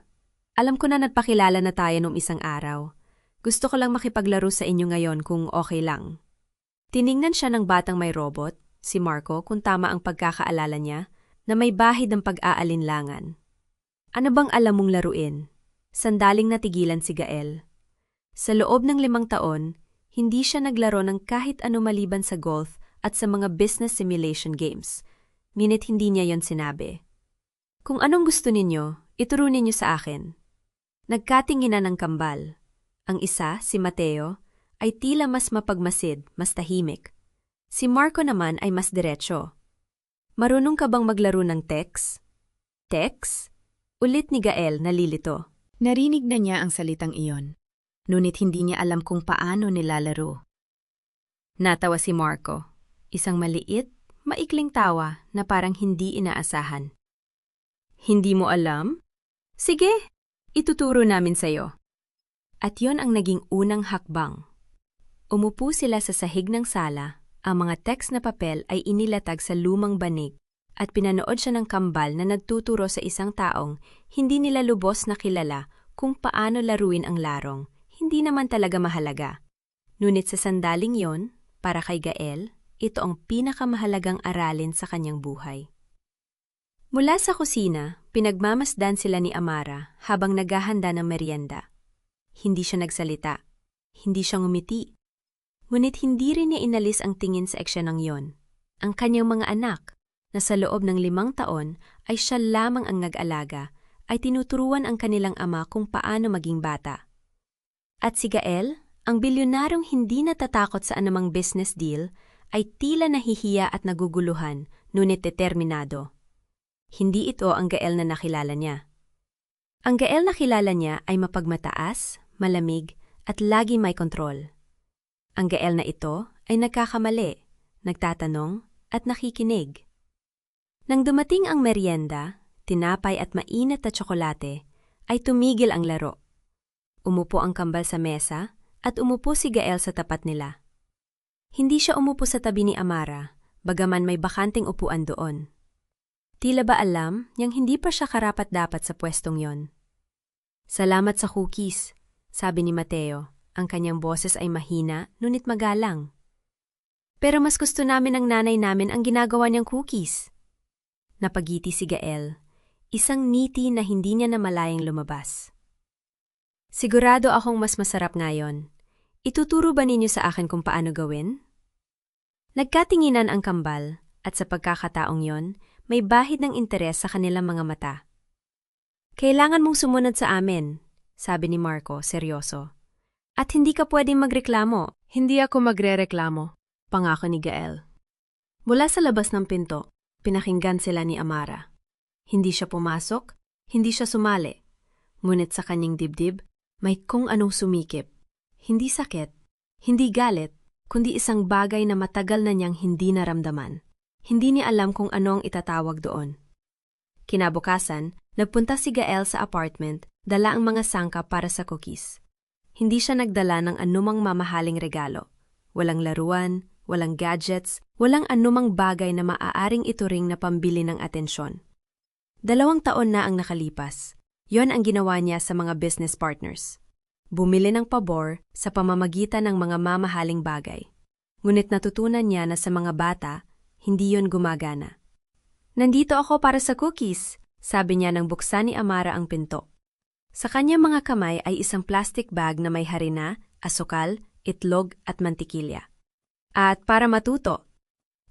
Alam ko na nagpakilala na tayo noong isang araw. Gusto ko lang makipaglaro sa inyo ngayon kung okay lang. Tiningnan siya ng batang may robot, si Marco, kung tama ang pagkakaalala niya, na may bahid ng pag-aalinlangan. Ano bang alam mong laruin? Sandaling natigilan si Gael. Sa loob ng 5 taon, hindi siya naglaro ng kahit ano maliban sa golf at sa mga business simulation games. Minit hindi niya yon sinabi. Kung anong gusto ninyo, ituro ninyo sa akin. Nagkatinginan ng kambal. Ang isa, si Mateo, ay tila mas mapagmasid, mas tahimik. Si Marco naman ay mas diretso. Marunong ka bang maglaro ng text? Text? Ulit ni Gael, nalilito. Narinig na niya ang salitang iyon. Ngunit hindi niya alam kung paano nilalaro. Natawa si Marco. Isang maliit, maikling tawa na parang hindi inaasahan. Hindi mo alam? Sige, ituturo namin sa'yo. At yon ang naging unang hakbang. Umupo sila sa sahig ng sala, ang mga text na papel ay inilatag sa lumang banig, at pinanood siya ng kambal na nagtuturo sa isang taong hindi nila lubos na kilala kung paano laruin ang larong, hindi naman talaga mahalaga. Ngunit sa sandaling yon, para kay Gael, ito ang pinakamahalagang aralin sa kanyang buhay. Mula sa kusina, pinagmamasdan sila ni Amara habang naghahanda ng merienda. Hindi siya nagsalita. Hindi siya ngumiti. Ngunit hindi rin niya inalis ang tingin sa eksyenang yon. Ang kanyang mga anak, na sa loob ng 5 taon ay siya lamang ang nag-alaga, ay tinuturuan ang kanilang ama kung paano maging bata. At si Gael, ang bilyonarong hindi natatakot sa anumang business deal, ay tila nahihiya at naguguluhan, ngunit determinado. Hindi ito ang Gael na nakilala niya. Ang Gael na kilala niya ay mapagmataas, malamig, at lagi may kontrol. Ang Gael na ito ay nagkakamali, nagtatanong, at nakikinig. Nang dumating ang merienda, tinapay at mainit na tsokolate, ay tumigil ang laro. Umupo ang kambal sa mesa, at umupo si Gael sa tapat nila. Hindi siya umupo sa tabi ni Amara, bagaman may bakanting upuan doon. Tila ba alam niyang hindi pa siya karapat-dapat sa pwestong yon. Salamat sa cookies, sabi ni Mateo. Ang kanyang boses ay mahina, ngunit magalang. Pero mas gusto namin ng nanay namin ang ginagawa niyang cookies. Napagiti si Gael, isang ngiti na hindi niya namalayang lumabas. Sigurado akong mas masarap ngayon. Ituturo ba ninyo sa akin kung paano gawin? Nagkatinginan ang kambal, at sa pagkakataong yon, may bahid ng interes sa kanilang mga mata. Kailangan mong sumunod sa amin, sabi ni Marco, seryoso. At hindi ka pwedeng magreklamo. Hindi ako magrereklamo, pangako ni Gael. Mula sa labas ng pinto, pinakinggan sila ni Amara. Hindi siya pumasok, hindi siya sumali. Ngunit sa kanyang dibdib, may kung anong sumikip. Hindi sakit, hindi galit, kundi isang bagay na matagal na niyang hindi naramdaman. Hindi niya alam kung ano ang itatawag doon. Kinabukasan, nagpunta si Gael sa apartment, dala ang mga sangka para sa cookies. Hindi siya nagdala ng anumang mamahaling regalo. Walang laruan, walang gadgets, walang anumang bagay na maaaring ituring na pambili ng atensyon. 2 taon na ang nakalipas. Yon ang ginawa niya sa mga business partners. Bumili ng pabor sa pamamagitan ng mga mamahaling bagay. Ngunit natutunan niya na sa mga bata, hindi yon gumagana. Nandito ako para sa cookies, sabi niya nang buksan ni Amara ang pinto. Sa kanyang mga kamay ay isang plastic bag na may harina, asukal, itlog at mantikilya. At para matuto,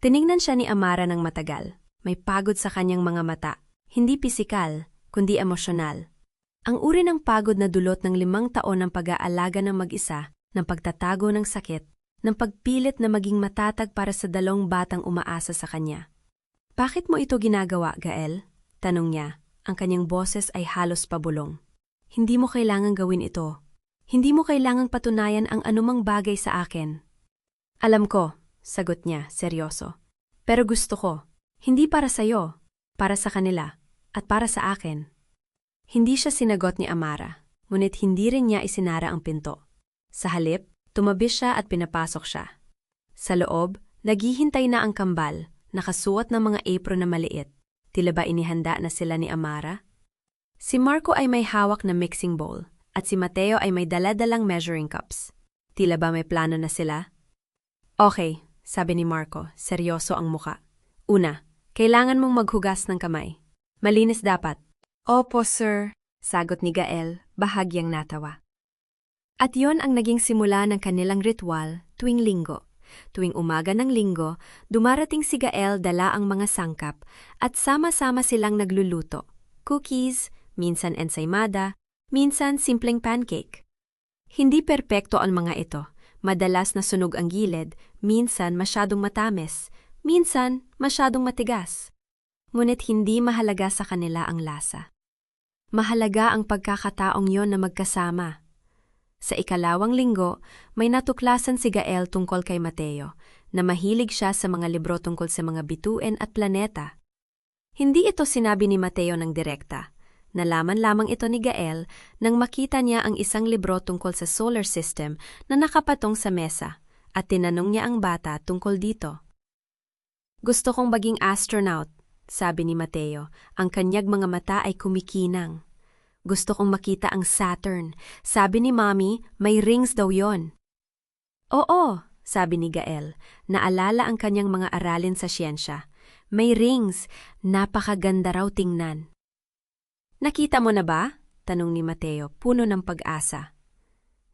tiningnan siya ni Amara ng matagal. May pagod sa kanyang mga mata, hindi pisikal, kundi emosyonal. Ang uri ng pagod na dulot ng 5 taon ng pag-aalaga ng mag-isa, ng pagtatago ng sakit, ng pagpilit na maging matatag para sa 2 batang umaasa sa kanya. Bakit mo ito ginagawa, Gael? Tanong niya, ang kanyang boses ay halos pabulong. Hindi mo kailangang gawin ito. Hindi mo kailangang patunayan ang anumang bagay sa akin. Alam ko, sagot niya, seryoso. Pero gusto ko, hindi para sa'yo, para sa kanila, at para sa akin. Hindi siya sinagot ni Amara, ngunit hindi rin niya isinara ang pinto. Sa halip, tumabi siya at pinapasok siya. Sa loob, naghihintay na ang kambal, nakasuot ng mga apron na maliit. Tila ba inihanda na sila ni Amara? Si Marco ay may hawak na mixing bowl at si Mateo ay may dala-dalang measuring cups. Tila ba may plano na sila? Okay, sabi ni Marco, seryoso ang muka. Una, kailangan mong maghugas ng kamay. Malinis dapat. Opo, sir, sagot ni Gael, bahagyang natawa. At yon ang naging simula ng kanilang ritual tuwing linggo. Tuwing umaga ng linggo, dumarating si Gael dala ang mga sangkap at sama-sama silang nagluluto. Cookies, minsan ensaymada, minsan simpleng pancake. Hindi perpekto ang mga ito. Madalas nasunog ang gilid, minsan masyadong matamis, minsan masyadong matigas. Ngunit hindi mahalaga sa kanila ang lasa. Mahalaga ang pagkakataong yon na magkasama. Sa ikalawang linggo, may natuklasan si Gael tungkol kay Mateo, na mahilig siya sa mga libro tungkol sa mga bituin at planeta. Hindi ito sinabi ni Mateo ng direkta. Nalaman lamang ito ni Gael nang makita niya ang isang libro tungkol sa solar system na nakapatong sa mesa, at tinanong niya ang bata tungkol dito. Gusto kong maging astronaut, sabi ni Mateo, ang kanyang mga mata ay kumikinang. Gusto kong makita ang Saturn. Sabi ni Mommy, may rings daw yon. Oo, sabi ni Gael, naalala ang kanyang mga aralin sa siyensya. May rings, napakaganda raw tingnan. Nakita mo na ba? Tanong ni Mateo, puno ng pag-asa.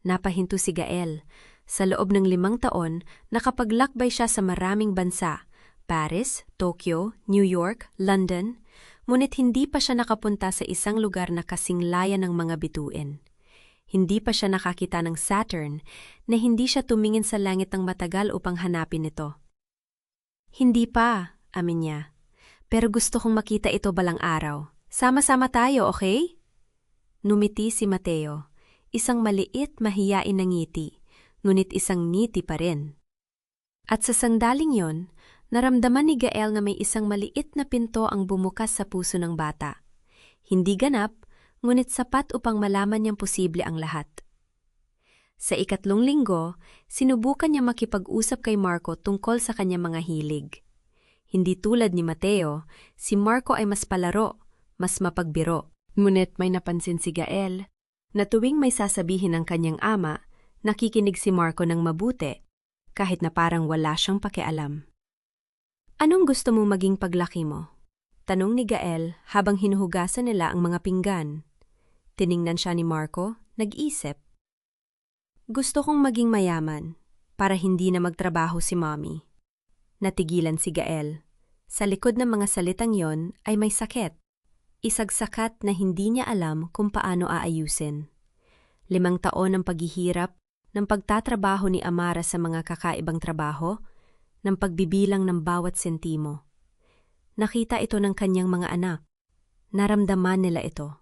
Napahinto si Gael. Sa loob ng 5 taon, nakapaglakbay siya sa maraming bansa. Paris, Tokyo, New York, London. Ngunit hindi pa siya nakapunta sa isang lugar na kasing laya ng mga bituin. Hindi pa siya nakakita ng Saturn na hindi siya tumingin sa langit ng matagal upang hanapin ito. Hindi pa, amin niya. Pero gusto kong makita ito balang araw. Sama-sama tayo, okay? Numiti si Mateo. Isang maliit, mahiyain na ngiti, ngunit isang ngiti pa rin. At sa sandaling yon, naramdaman ni Gael na may isang maliit na pinto ang bumukas sa puso ng bata. Hindi ganap, ngunit sapat upang malaman niyang posible ang lahat. Sa ikatlong linggo, sinubukan niya makipag-usap kay Marco tungkol sa kanyang mga hilig. Hindi tulad ni Mateo, si Marco ay mas palaro, mas mapagbiro. Ngunit may napansin si Gael, na tuwing may sasabihin ng kanyang ama, nakikinig si Marco ng mabuti, kahit na parang wala siyang pakialam. Anong gusto mong maging paglaki mo? Tanong ni Gael habang hinuhugasan nila ang mga pinggan. Tiningnan siya ni Marco, nag-isip. Gusto kong maging mayaman, para hindi na magtrabaho si Mommy. Natigilan si Gael. Sa likod ng mga salitang yon ay may sakit. Isagsakat na hindi niya alam kung paano aayusin. 5 taon ng paghihirap, ng pagtatrabaho ni Amara sa mga kakaibang trabaho, ng pagbibilang ng bawat sentimo. Nakita ito ng kanyang mga anak. Naramdaman nila ito.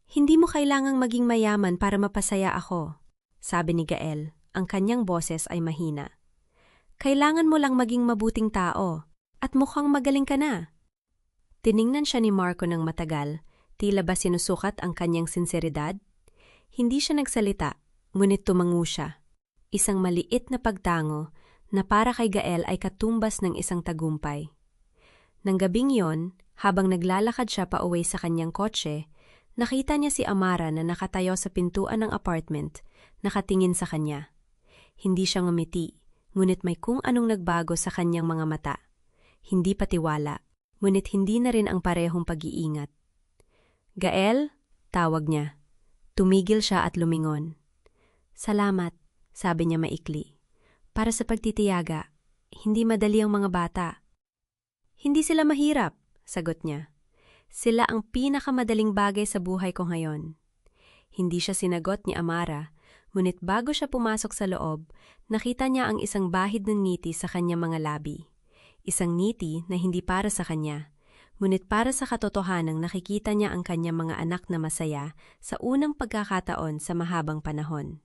Hindi mo kailangang maging mayaman para mapasaya ako, sabi ni Gael. Ang kanyang boses ay mahina. Kailangan mo lang maging mabuting tao, at mukhang magaling ka na. Tiningnan siya ni Marco ng matagal, tila ba sinusukat ang kanyang sinseridad? Hindi siya nagsalita, ngunit tumango siya. Isang maliit na pagtango na para kay Gael ay katumbas ng isang tagumpay. Nang gabing yon, habang naglalakad siya pa uwi sa kanyang kotse, nakita niya si Amara na nakatayo sa pintuan ng apartment, nakatingin sa kanya. Hindi siya ngumiti, ngunit may kung anong nagbago sa kanyang mga mata. Hindi patiwala, ngunit hindi na rin ang parehong pag-iingat. Gael, tawag niya. Tumigil siya at lumingon. Salamat, sabi niya maikli. Para sa pagtitiyaga, hindi madali ang mga bata. Hindi sila mahirap, sagot niya. Sila ang pinakamadaling bagay sa buhay ko ngayon. Hindi siya sinagot ni Amara, ngunit bago siya pumasok sa loob, nakita niya ang isang bahid ng ngiti sa kanyang mga labi. Isang ngiti na hindi para sa kanya, ngunit para sa katotohanang nakikita niya ang kanyang mga anak na masaya sa unang pagkakataon sa mahabang panahon.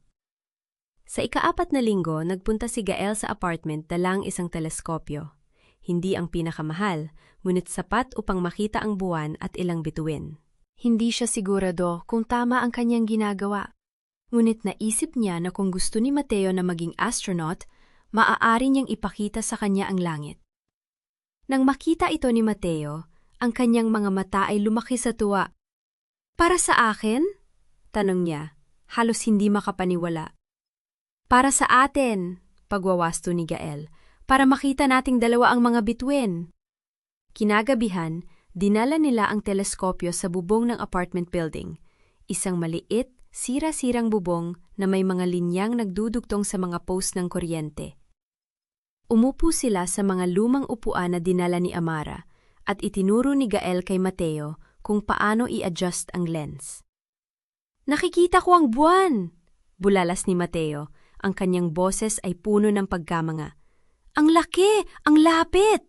Sa ika-4 na linggo, nagpunta si Gael sa apartment dalang isang teleskopyo. Hindi ang pinakamahal, ngunit sapat upang makita ang buwan at ilang bituin. Hindi siya sigurado kung tama ang kanyang ginagawa. Ngunit naisip niya na kung gusto ni Mateo na maging astronaut, maaari niyang ipakita sa kanya ang langit. Nang makita ito ni Mateo, ang kanyang mga mata ay lumaki sa tuwa. Para sa akin? Tanong niya, halos hindi makapaniwala. Para sa atin, pagwawasto ni Gael, para makita nating dalawa ang mga bituin. Kinagabihan, dinala nila ang teleskopyo sa bubong ng apartment building, isang maliit, sira-sirang bubong na may mga linyang nagdudugtong sa mga post ng kuryente. Umupo sila sa mga lumang upuan na dinala ni Amara at itinuro ni Gael kay Mateo kung paano i-adjust ang lens. Nakikita ko ang buwan! Bulalas ni Mateo, ang kanyang boses ay puno ng pagkamanga. Ang laki! Ang lapit!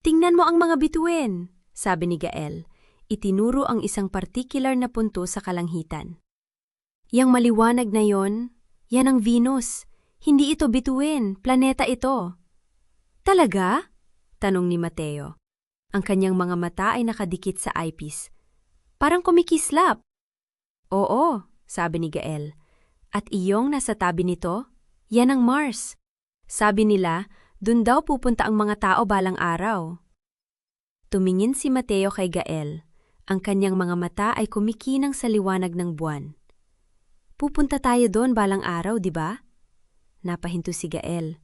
Tingnan mo ang mga bituin, sabi ni Gael. Itinuro ang isang partikular na punto sa kalangitan. Yang maliwanag na yon, yan ang Venus. Hindi ito bituin, planeta ito. Talaga? Tanong ni Mateo. Ang kanyang mga mata ay nakadikit sa eyepiece. Parang kumikislap. Oo, sabi ni Gael. At iyong nasa tabi nito, yan ang Mars. Sabi nila, dun daw pupunta ang mga tao balang araw. Tumingin si Mateo kay Gael. Ang kanyang mga mata ay kumikinang sa liwanag ng buwan. Pupunta tayo doon balang araw, di ba? Napahinto si Gael.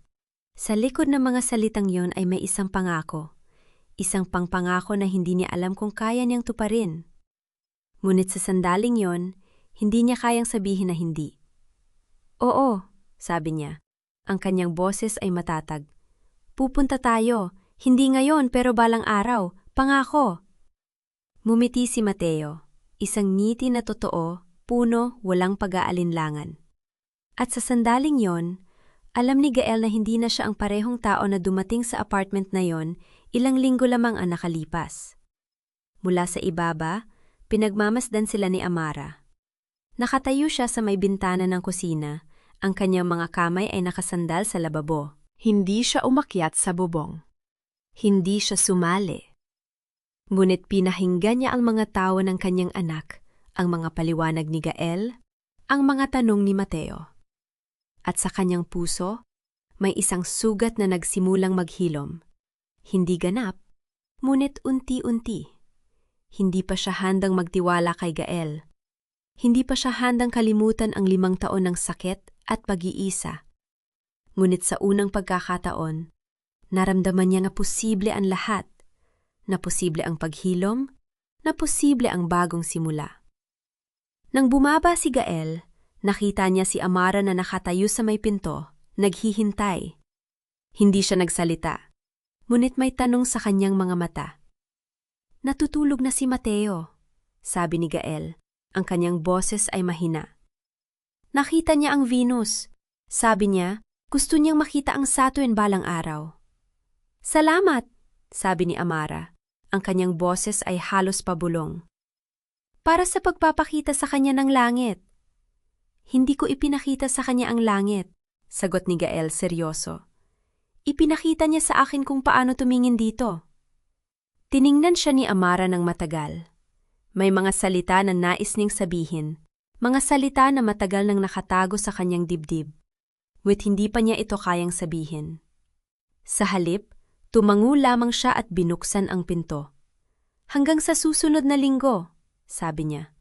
Sa likod ng mga salitang yon ay may isang pangako. Isang pangpangako na hindi niya alam kung kaya niyang tuparin. Ngunit sa sandaling yon, hindi niya kayang sabihin na hindi. Oo, sabi niya. Ang kanyang boses ay matatag. Pupunta tayo. Hindi ngayon pero balang araw. Pangako. Mumiti si Mateo. Isang ngiti na totoo, puno, walang pag-aalinlangan. At sa sandaling yon, alam ni Gael na hindi na siya ang parehong tao na dumating sa apartment na yon ilang linggo lamang ang nakalipas. Mula sa ibaba, pinagmamasdan sila ni Amara. Nakatayo siya sa may bintana ng kusina. Ang kanyang mga kamay ay nakasandal sa lababo. Hindi siya umakyat sa bubong. Hindi siya sumali. Ngunit pinahinggan niya ang mga tawa ng kanyang anak, ang mga paliwanag ni Gael, ang mga tanong ni Mateo. At sa kanyang puso, may isang sugat na nagsimulang maghilom. Hindi ganap, ngunit unti-unti. Hindi pa siya handang magtiwala kay Gael. Hindi pa siya handang kalimutan ang 5 taon ng sakit at pag-iisa. Ngunit sa unang pagkakataon, naramdaman niya na posible ang lahat. Na posible ang paghilom, na posible ang bagong simula. Nang bumaba si Gael, nakita niya si Amara na nakatayo sa may pinto, naghihintay. Hindi siya nagsalita, ngunit may tanong sa kanyang mga mata. Natutulog na si Mateo, sabi ni Gael. Ang kanyang boses ay mahina. Nakita niya ang Venus. Sabi niya, gusto niyang makita ang Saturn balang araw. Salamat, sabi ni Amara. Ang kanyang boses ay halos pabulong. Para sa pagpapakita sa kanya ng langit. Hindi ko ipinakita sa kanya ang langit, sagot ni Gael seryoso. Ipinakita niya sa akin kung paano tumingin dito. Tiningnan siya ni Amara ng matagal. May mga salita na nais niyang sabihin, mga salita na matagal nang nakatago sa kanyang dibdib. Wit hindi pa niya ito kayang sabihin. Sa halip, tumango lamang siya at binuksan ang pinto. Hanggang sa susunod na linggo, sabi niya.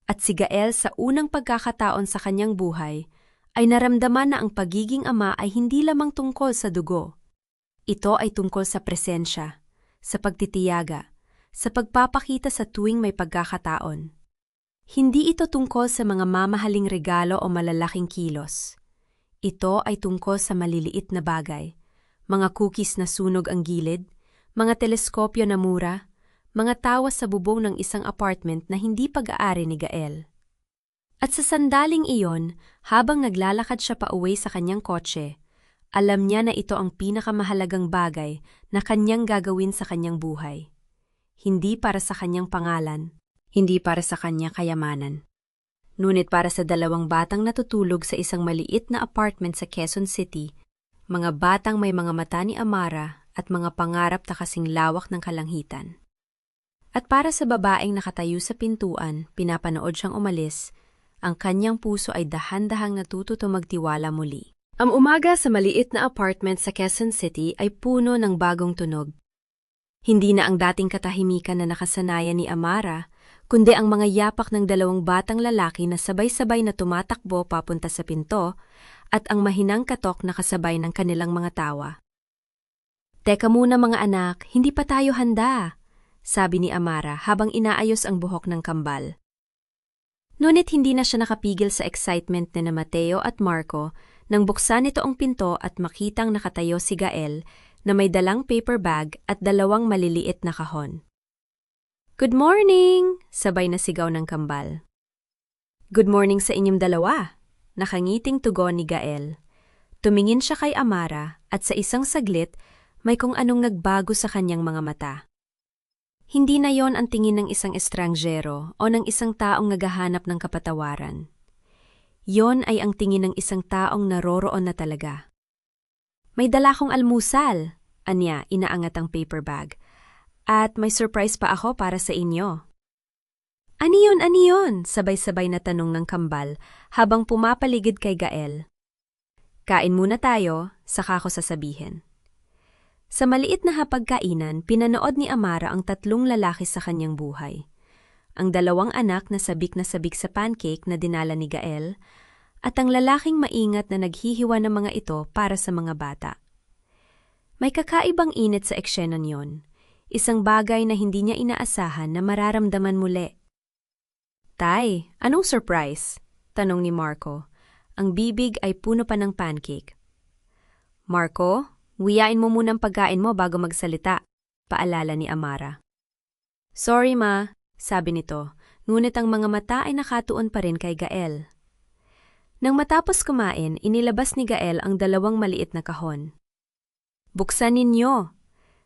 At si Gael sa unang pagkakataon sa kanyang buhay ay naramdaman na ang pagiging ama ay hindi lamang tungkol sa dugo. Ito ay tungkol sa presensya, sa pagtitiyaga, sa pagpapakita sa tuwing may pagkakataon. Hindi ito tungkol sa mga mamahaling regalo o malalaking kilos. Ito ay tungkol sa maliliit na bagay, mga cookies na sunog ang gilid, mga teleskopyo na mura, mga tawa sa bubong ng isang apartment na hindi pag-aari ni Gael. At sa sandaling iyon, habang naglalakad siya pauwi sa kanyang kotse, alam niya na ito ang pinakamahalagang bagay na kanyang gagawin sa kanyang buhay. Hindi para sa kanyang pangalan, hindi para sa kanyang kayamanan. Ngunit para sa 2 batang natutulog sa isang maliit na apartment sa Quezon City, mga batang may mga mata ni Amara at mga pangarap na kasing lawak ng kalangitan. At para sa babaeng nakatayo sa pintuan, pinapanood siyang umalis, ang kanyang puso ay dahan-dahang natututo magtiwala muli. Ang umaga sa maliit na apartment sa Quezon City ay puno ng bagong tunog. Hindi na ang dating katahimikan na nakasanayan ni Amara, kundi ang mga yapak ng dalawang batang lalaki na sabay-sabay na tumatakbo papunta sa pinto at ang mahinang katok na kasabay ng kanilang mga tawa. "Teka muna mga anak, hindi pa tayo handa," sabi ni Amara habang inaayos ang buhok ng kambal. Ngunit hindi na siya nakapigil sa excitement ni na Mateo at Marco nang buksan ito ang pinto at makitang nakatayo si Gael na may dalang paper bag at dalawang maliliit na kahon. "Good morning!" sabay na sigaw ng kambal. "Good morning sa inyong dalawa," nakangiting tugon ni Gael. Tumingin siya kay Amara at sa isang saglit may kung anong nagbago sa kanyang mga mata. Hindi na yon ang tingin ng isang estrangjero o ng isang taong naghahanap ng kapatawaran. Yon ay ang tingin ng isang taong naroroon na talaga. "May dala kong almusal," anya inaangat ang paper bag. "At may surprise pa ako para sa inyo." "Ano yun, ano yun?" sabay-sabay na tanong ng kambal habang pumapaligid kay Gael. "Kain muna tayo, saka ko sasabihin." Sa maliit na hapagkainan, pinanood ni Amara ang tatlong lalaki sa kanyang buhay. Ang dalawang anak na sabik sa pancake na dinala ni Gael, at ang lalaking maingat na naghihiwa ng mga ito para sa mga bata. May kakaibang init sa eksyenan yon, isang bagay na hindi niya inaasahan na mararamdaman muli. "Tay, anong surprise?" tanong ni Marco. Ang bibig ay puno pa ng pancake. "Marco, wiyain mo munang pagkain mo bago magsalita," paalala ni Amara. "Sorry ma," sabi nito, ngunit ang mga mata ay nakatuon pa rin kay Gael. Nang matapos kumain, inilabas ni Gael ang dalawang maliit na kahon. "Buksan ninyo!"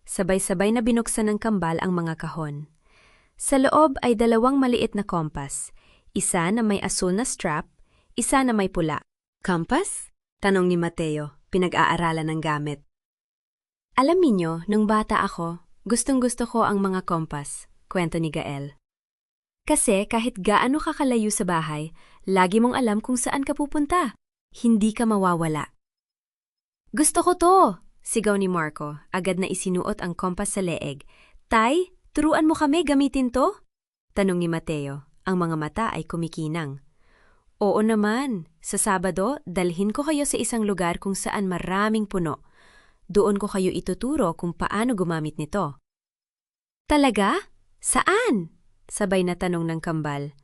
Sabay-sabay na binuksan ng kambal ang mga kahon. Sa loob ay dalawang maliit na kompas, isa na may asul na strap, isa na may pula. "Compass?" tanong ni Mateo, pinag-aaralan ng gamit. "Alam niyo, nung bata ako, gustong-gusto ko ang mga kompas," kwento ni Gael. "Kasi kahit gaano ka kalayo sa bahay, lagi mong alam kung saan ka pupunta. Hindi ka mawawala." "Gusto ko to!" sigaw ni Marco, agad na isinuot ang kompas sa leeg. "Tay, turuan mo kami gamitin to?" tanong ni Mateo. Ang mga mata ay kumikinang. "Oo naman, sa Sabado, dalhin ko kayo sa isang lugar kung saan maraming puno. Doon ko kayo ituturo kung paano gumamit nito." "Talaga? Saan?" sabay na tanong ng kambal.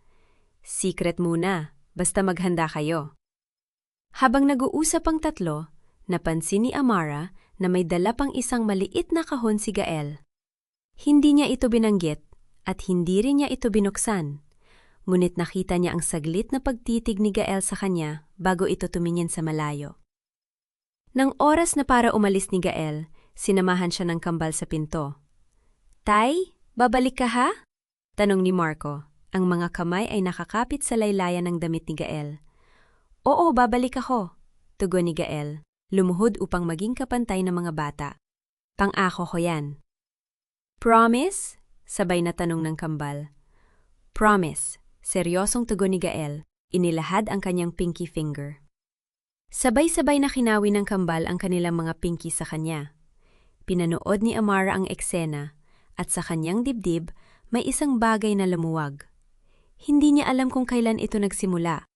"Secret muna, basta maghanda kayo." Habang nag-uusap ang tatlo, napansin ni Amara na may dala pang isang maliit na kahon si Gael. Hindi niya ito binanggit at hindi rin niya ito binuksan. Ngunit nakita niya ang saglit na pagtitig ni Gael sa kanya bago ito tumingin sa malayo. Nang oras na para umalis ni Gael, sinamahan siya ng kambal sa pinto. "Tay, babalik ka ha?" tanong ni Marco. Ang mga kamay ay nakakapit sa laylayan ng damit ni Gael. "Oo, babalik ako," tugon ni Gael, lumuhod upang maging kapantay ng mga bata. "Pang-ako ko yan." "Promise?" sabay na tanong ng kambal. "Promise," seryosong tugon ni Gael, inilahad ang kanyang pinky finger. Sabay-sabay na kinawi ng kambal ang kanilang mga pinky sa kanya. Pinanood ni Amara ang eksena at sa kanyang dibdib may isang bagay na lumuwag. Hindi niya alam kung kailan ito nagsimula.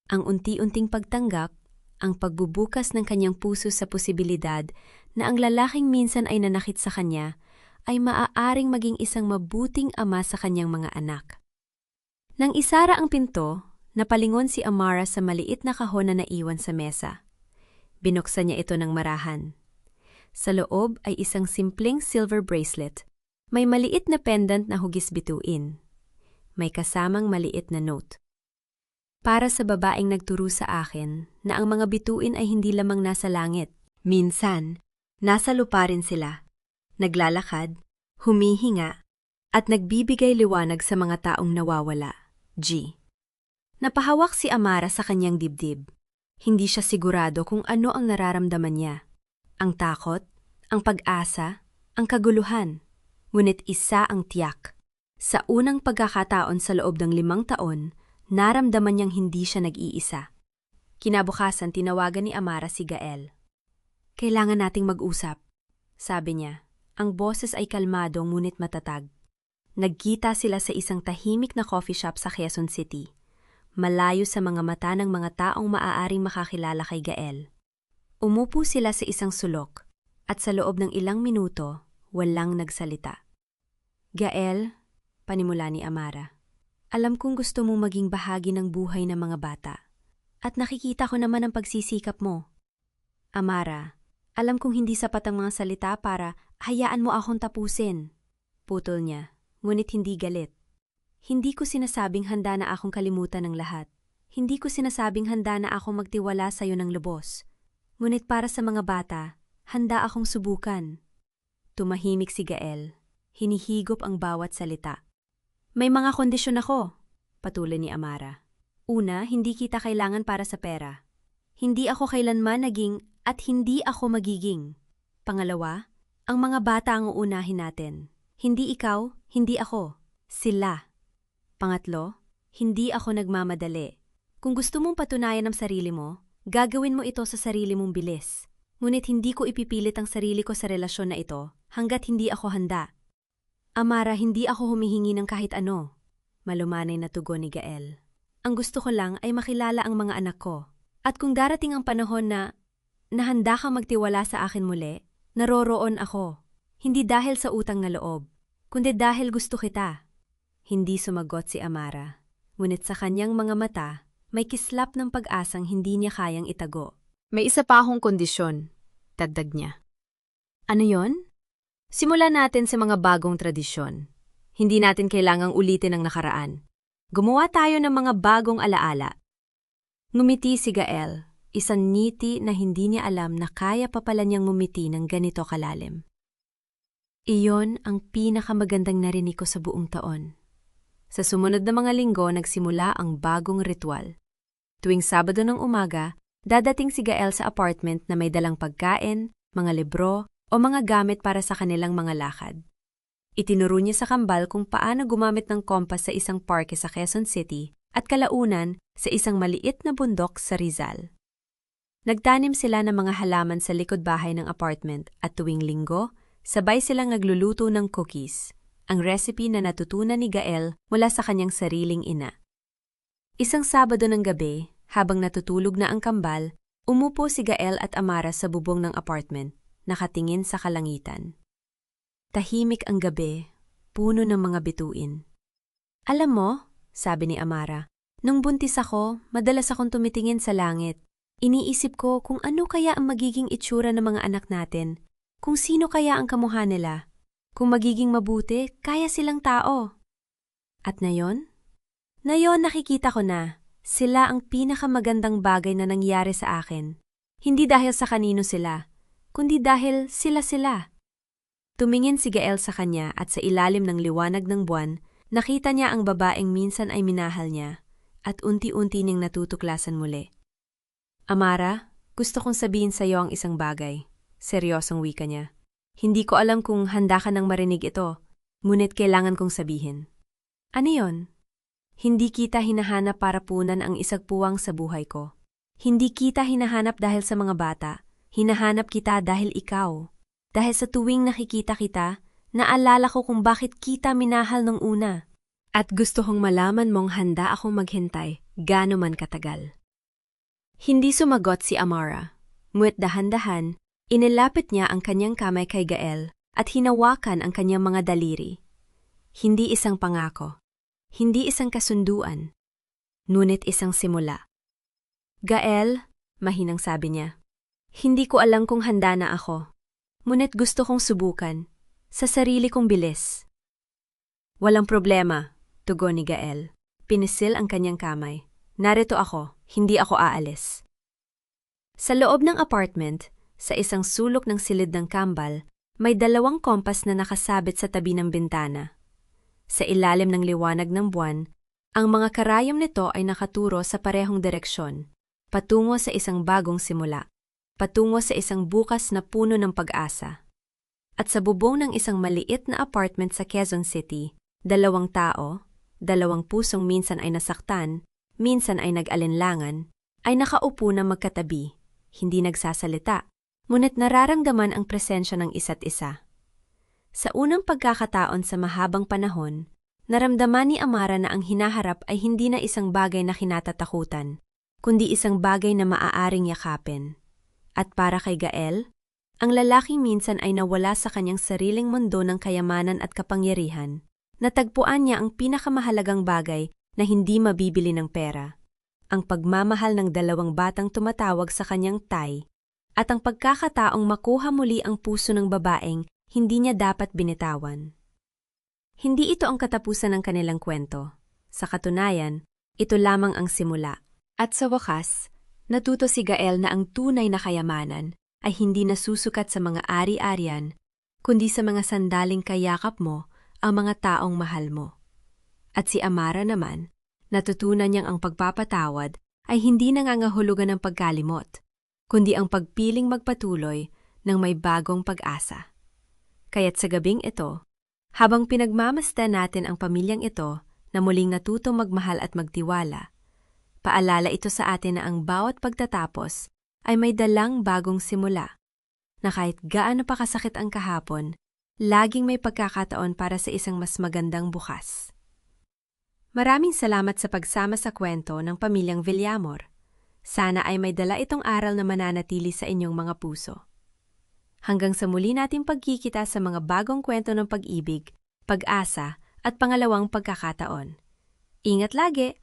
Ang unti-unting pagtanggap, ang pagbubukas ng kanyang puso sa posibilidad na ang lalaking minsan ay nanakit sa kanya ay maaaring maging isang mabuting ama sa kanyang mga anak. Nang isara ang pinto, napalingon si Amara sa maliit na kahon na naiwan sa mesa. Binuksan niya ito ng marahan. Sa loob ay isang simpleng silver bracelet. May maliit na pendant na hugis bituin. May kasamang maliit na note. "Para sa babaeng nagturo sa akin na ang mga bituin ay hindi lamang nasa langit. Minsan, nasa lupa rin sila. Naglalakad, humihinga, at nagbibigay liwanag sa mga taong nawawala. G." Napahawak si Amara sa kanyang dibdib. Hindi siya sigurado kung ano ang nararamdaman niya. Ang takot, ang pag-asa, ang kaguluhan. Ngunit isa ang tiyak. Sa unang pagkakataon sa loob ng 5 taon, naramdaman niyang hindi siya nag-iisa. Kinabukasan tinawagan ni Amara si Gael. "Kailangan nating mag-usap," sabi niya. Ang boses ay kalmado ngunit matatag. Nagkita sila sa isang tahimik na coffee shop sa Quezon City, malayo sa mga mata ng mga taong maaaring makakilala kay Gael. Umupo sila sa isang sulok, at sa loob ng ilang minuto, walang nagsalita. Gael, panimula ni Amara, alam kong gusto mong maging bahagi ng buhay ng mga bata, at nakikita ko naman ang pagsisikap mo. Amara, alam kong hindi sapat ang mga salita para hayaan mo akong tapusin. Putol niya, ngunit hindi galit. Hindi ko sinasabing handa na akong kalimutan ng lahat. Hindi ko sinasabing handa na akong magtiwala sa iyo ng lubos. Ngunit para sa mga bata, handa akong subukan. Tumahimik si Gael. Hinihigop ang bawat salita. May mga kondisyon ako, patuloy ni Amara. Una, hindi kita kailangan para sa pera. Hindi ako kailanman naging at hindi ako magiging. Pangalawa, ang mga bata ang uunahin natin. Hindi ikaw, hindi ako. Sila. Pangatlo, hindi ako nagmamadali. Kung gusto mong patunayan ang sarili mo, gagawin mo ito sa sarili mong bilis. Ngunit hindi ko ipipilit ang sarili ko sa relasyon na ito hanggat hindi ako handa. Amara, hindi ako humihingi ng kahit ano. Malumanay na tugon ni Gael. Ang gusto ko lang ay makilala ang mga anak ko. At kung darating ang panahon na handa kang magtiwala sa akin muli, naroroon ako. Hindi dahil sa utang na loob, kundi dahil gusto kita. Hindi sumagot si Amara. Ngunit sa kanyang mga mata, may kislap ng pag-asang hindi niya kayang itago. May isa pa akong kondisyon, dagdag niya. Ano yon? Simulan natin sa mga bagong tradisyon. Hindi natin kailangang ulitin ang nakaraan. Gumawa tayo ng mga bagong alaala. Ngumiti si Gael, isang ngiti na hindi niya alam na kaya pa pala niyang ngumiti ng ganito kalalim. Iyon ang pinakamagandang narinig ko sa buong taon. Sa sumunod na mga linggo, nagsimula ang bagong ritual. Tuwing Sabado ng umaga, dadating si Gael sa apartment na may dalang pagkain, mga libro, o mga gamit para sa kanilang mga lakad. Itinuro niya sa kambal kung paano gumamit ng kompas sa isang parke sa Quezon City at kalaunan sa isang maliit na bundok sa Rizal. Nagtanim sila ng mga halaman sa likod bahay ng apartment at tuwing linggo, sabay silang nagluluto ng cookies, ang recipe na natutunan ni Gael mula sa kanyang sariling ina. Isang Sabado ng gabi, habang natutulog na ang kambal, umupo si Gael at Amara sa bubong ng apartment, nakatingin sa kalangitan. Tahimik ang gabi, puno ng mga bituin. Alam mo, sabi ni Amara, nung buntis ako, madalas akong tumitingin sa langit. Iniisip ko kung ano kaya ang magiging itsura ng mga anak natin, kung sino kaya ang kamukha nila, kung magiging mabuti, kaya silang tao. At ngayon? Ngayon nakikita ko na, sila ang pinakamagandang bagay na nangyari sa akin. Hindi dahil sa kanino sila, kundi dahil sila. Tumingin si Gael sa kanya at sa ilalim ng liwanag ng buwan, nakita niya ang babaeng minsan ay minahal niya at unti-unti niyang natutuklasan muli. Amara, gusto kong sabihin sa iyo ang isang bagay. Seryosong wika niya. Hindi ko alam kung handa ka nang marinig ito, ngunit kailangan kong sabihin. Ano yon? Hindi kita hinahanap para punan ang isagpuwang sa buhay ko. Hindi kita hinahanap dahil sa mga bata. Hinahanap kita dahil ikaw. Dahil sa tuwing nakikita kita, naalala ko kung bakit kita minahal nung una. At gusto kong malaman mong handa akong maghintay, gaano man katagal. Hindi sumagot si Amara. Ngunit dahan-dahan, inilapit niya ang kanyang kamay kay Gael at hinawakan ang kanyang mga daliri. Hindi isang pangako. Hindi isang kasunduan. Ngunit isang simula. Gael, mahinang sabi niya. Hindi ko alam kung handa na ako. Ngunit gusto kong subukan. Sa sarili kong bilis. Walang problema, tugon ni Gael. Pinisil ang kanyang kamay. Narito ako, hindi ako aalis. Sa loob ng apartment, sa isang sulok ng silid ng kambal, may dalawang kompas na nakasabit sa tabi ng bintana. Sa ilalim ng liwanag ng buwan, ang mga karayom nito ay nakaturo sa parehong direksyon, patungo sa isang bagong simula. Patungo sa isang bukas na puno ng pag-asa. At sa bubong ng isang maliit na apartment sa Quezon City, dalawang tao, dalawang pusong minsan ay nasaktan, minsan ay nag-alinlangan, ay nakaupo na magkatabi, hindi nagsasalita, ngunit nararamdaman ang presensya ng isa't isa. Sa unang pagkakataon sa mahabang panahon, naramdaman ni Amara na ang hinaharap ay hindi na isang bagay na kinatatakutan, kundi isang bagay na maaaring yakapin. At para kay Gael, ang lalaking minsan ay nawala sa kanyang sariling mundo ng kayamanan at kapangyarihan. Natagpuan niya ang pinakamahalagang bagay na hindi mabibili ng pera. Ang pagmamahal ng dalawang batang tumatawag sa kanyang tay, at ang pagkakataong makuha muli ang puso ng babaeng hindi niya dapat binitawan. Hindi ito ang katapusan ng kanilang kwento. Sa katunayan, ito lamang ang simula. At sa wakas, natuto si Gael na ang tunay na kayamanan ay hindi nasusukat sa mga ari-arian, kundi sa mga sandaling kayakap mo ang mga taong mahal mo. At si Amara naman, natutunan niyang ang pagpapatawad ay hindi nangangahulugan ng pagkalimot, kundi ang pagpiling magpatuloy ng may bagong pag-asa. Kaya't sa gabing ito, habang pinagmamasdan natin ang pamilyang ito na muling natutong magmahal at magtiwala, paalala ito sa atin na ang bawat pagtatapos ay may dalang bagong simula, na kahit gaano pa kasakit ang kahapon, laging may pagkakataon para sa isang mas magandang bukas. Maraming salamat sa pagsama sa kwento ng pamilyang Villamor. Sana ay may dala itong aral na mananatili sa inyong mga puso. Hanggang sa muli nating pagkikita sa mga bagong kwento ng pag-ibig, pag-asa at pangalawang pagkakataon. Ingat lagi!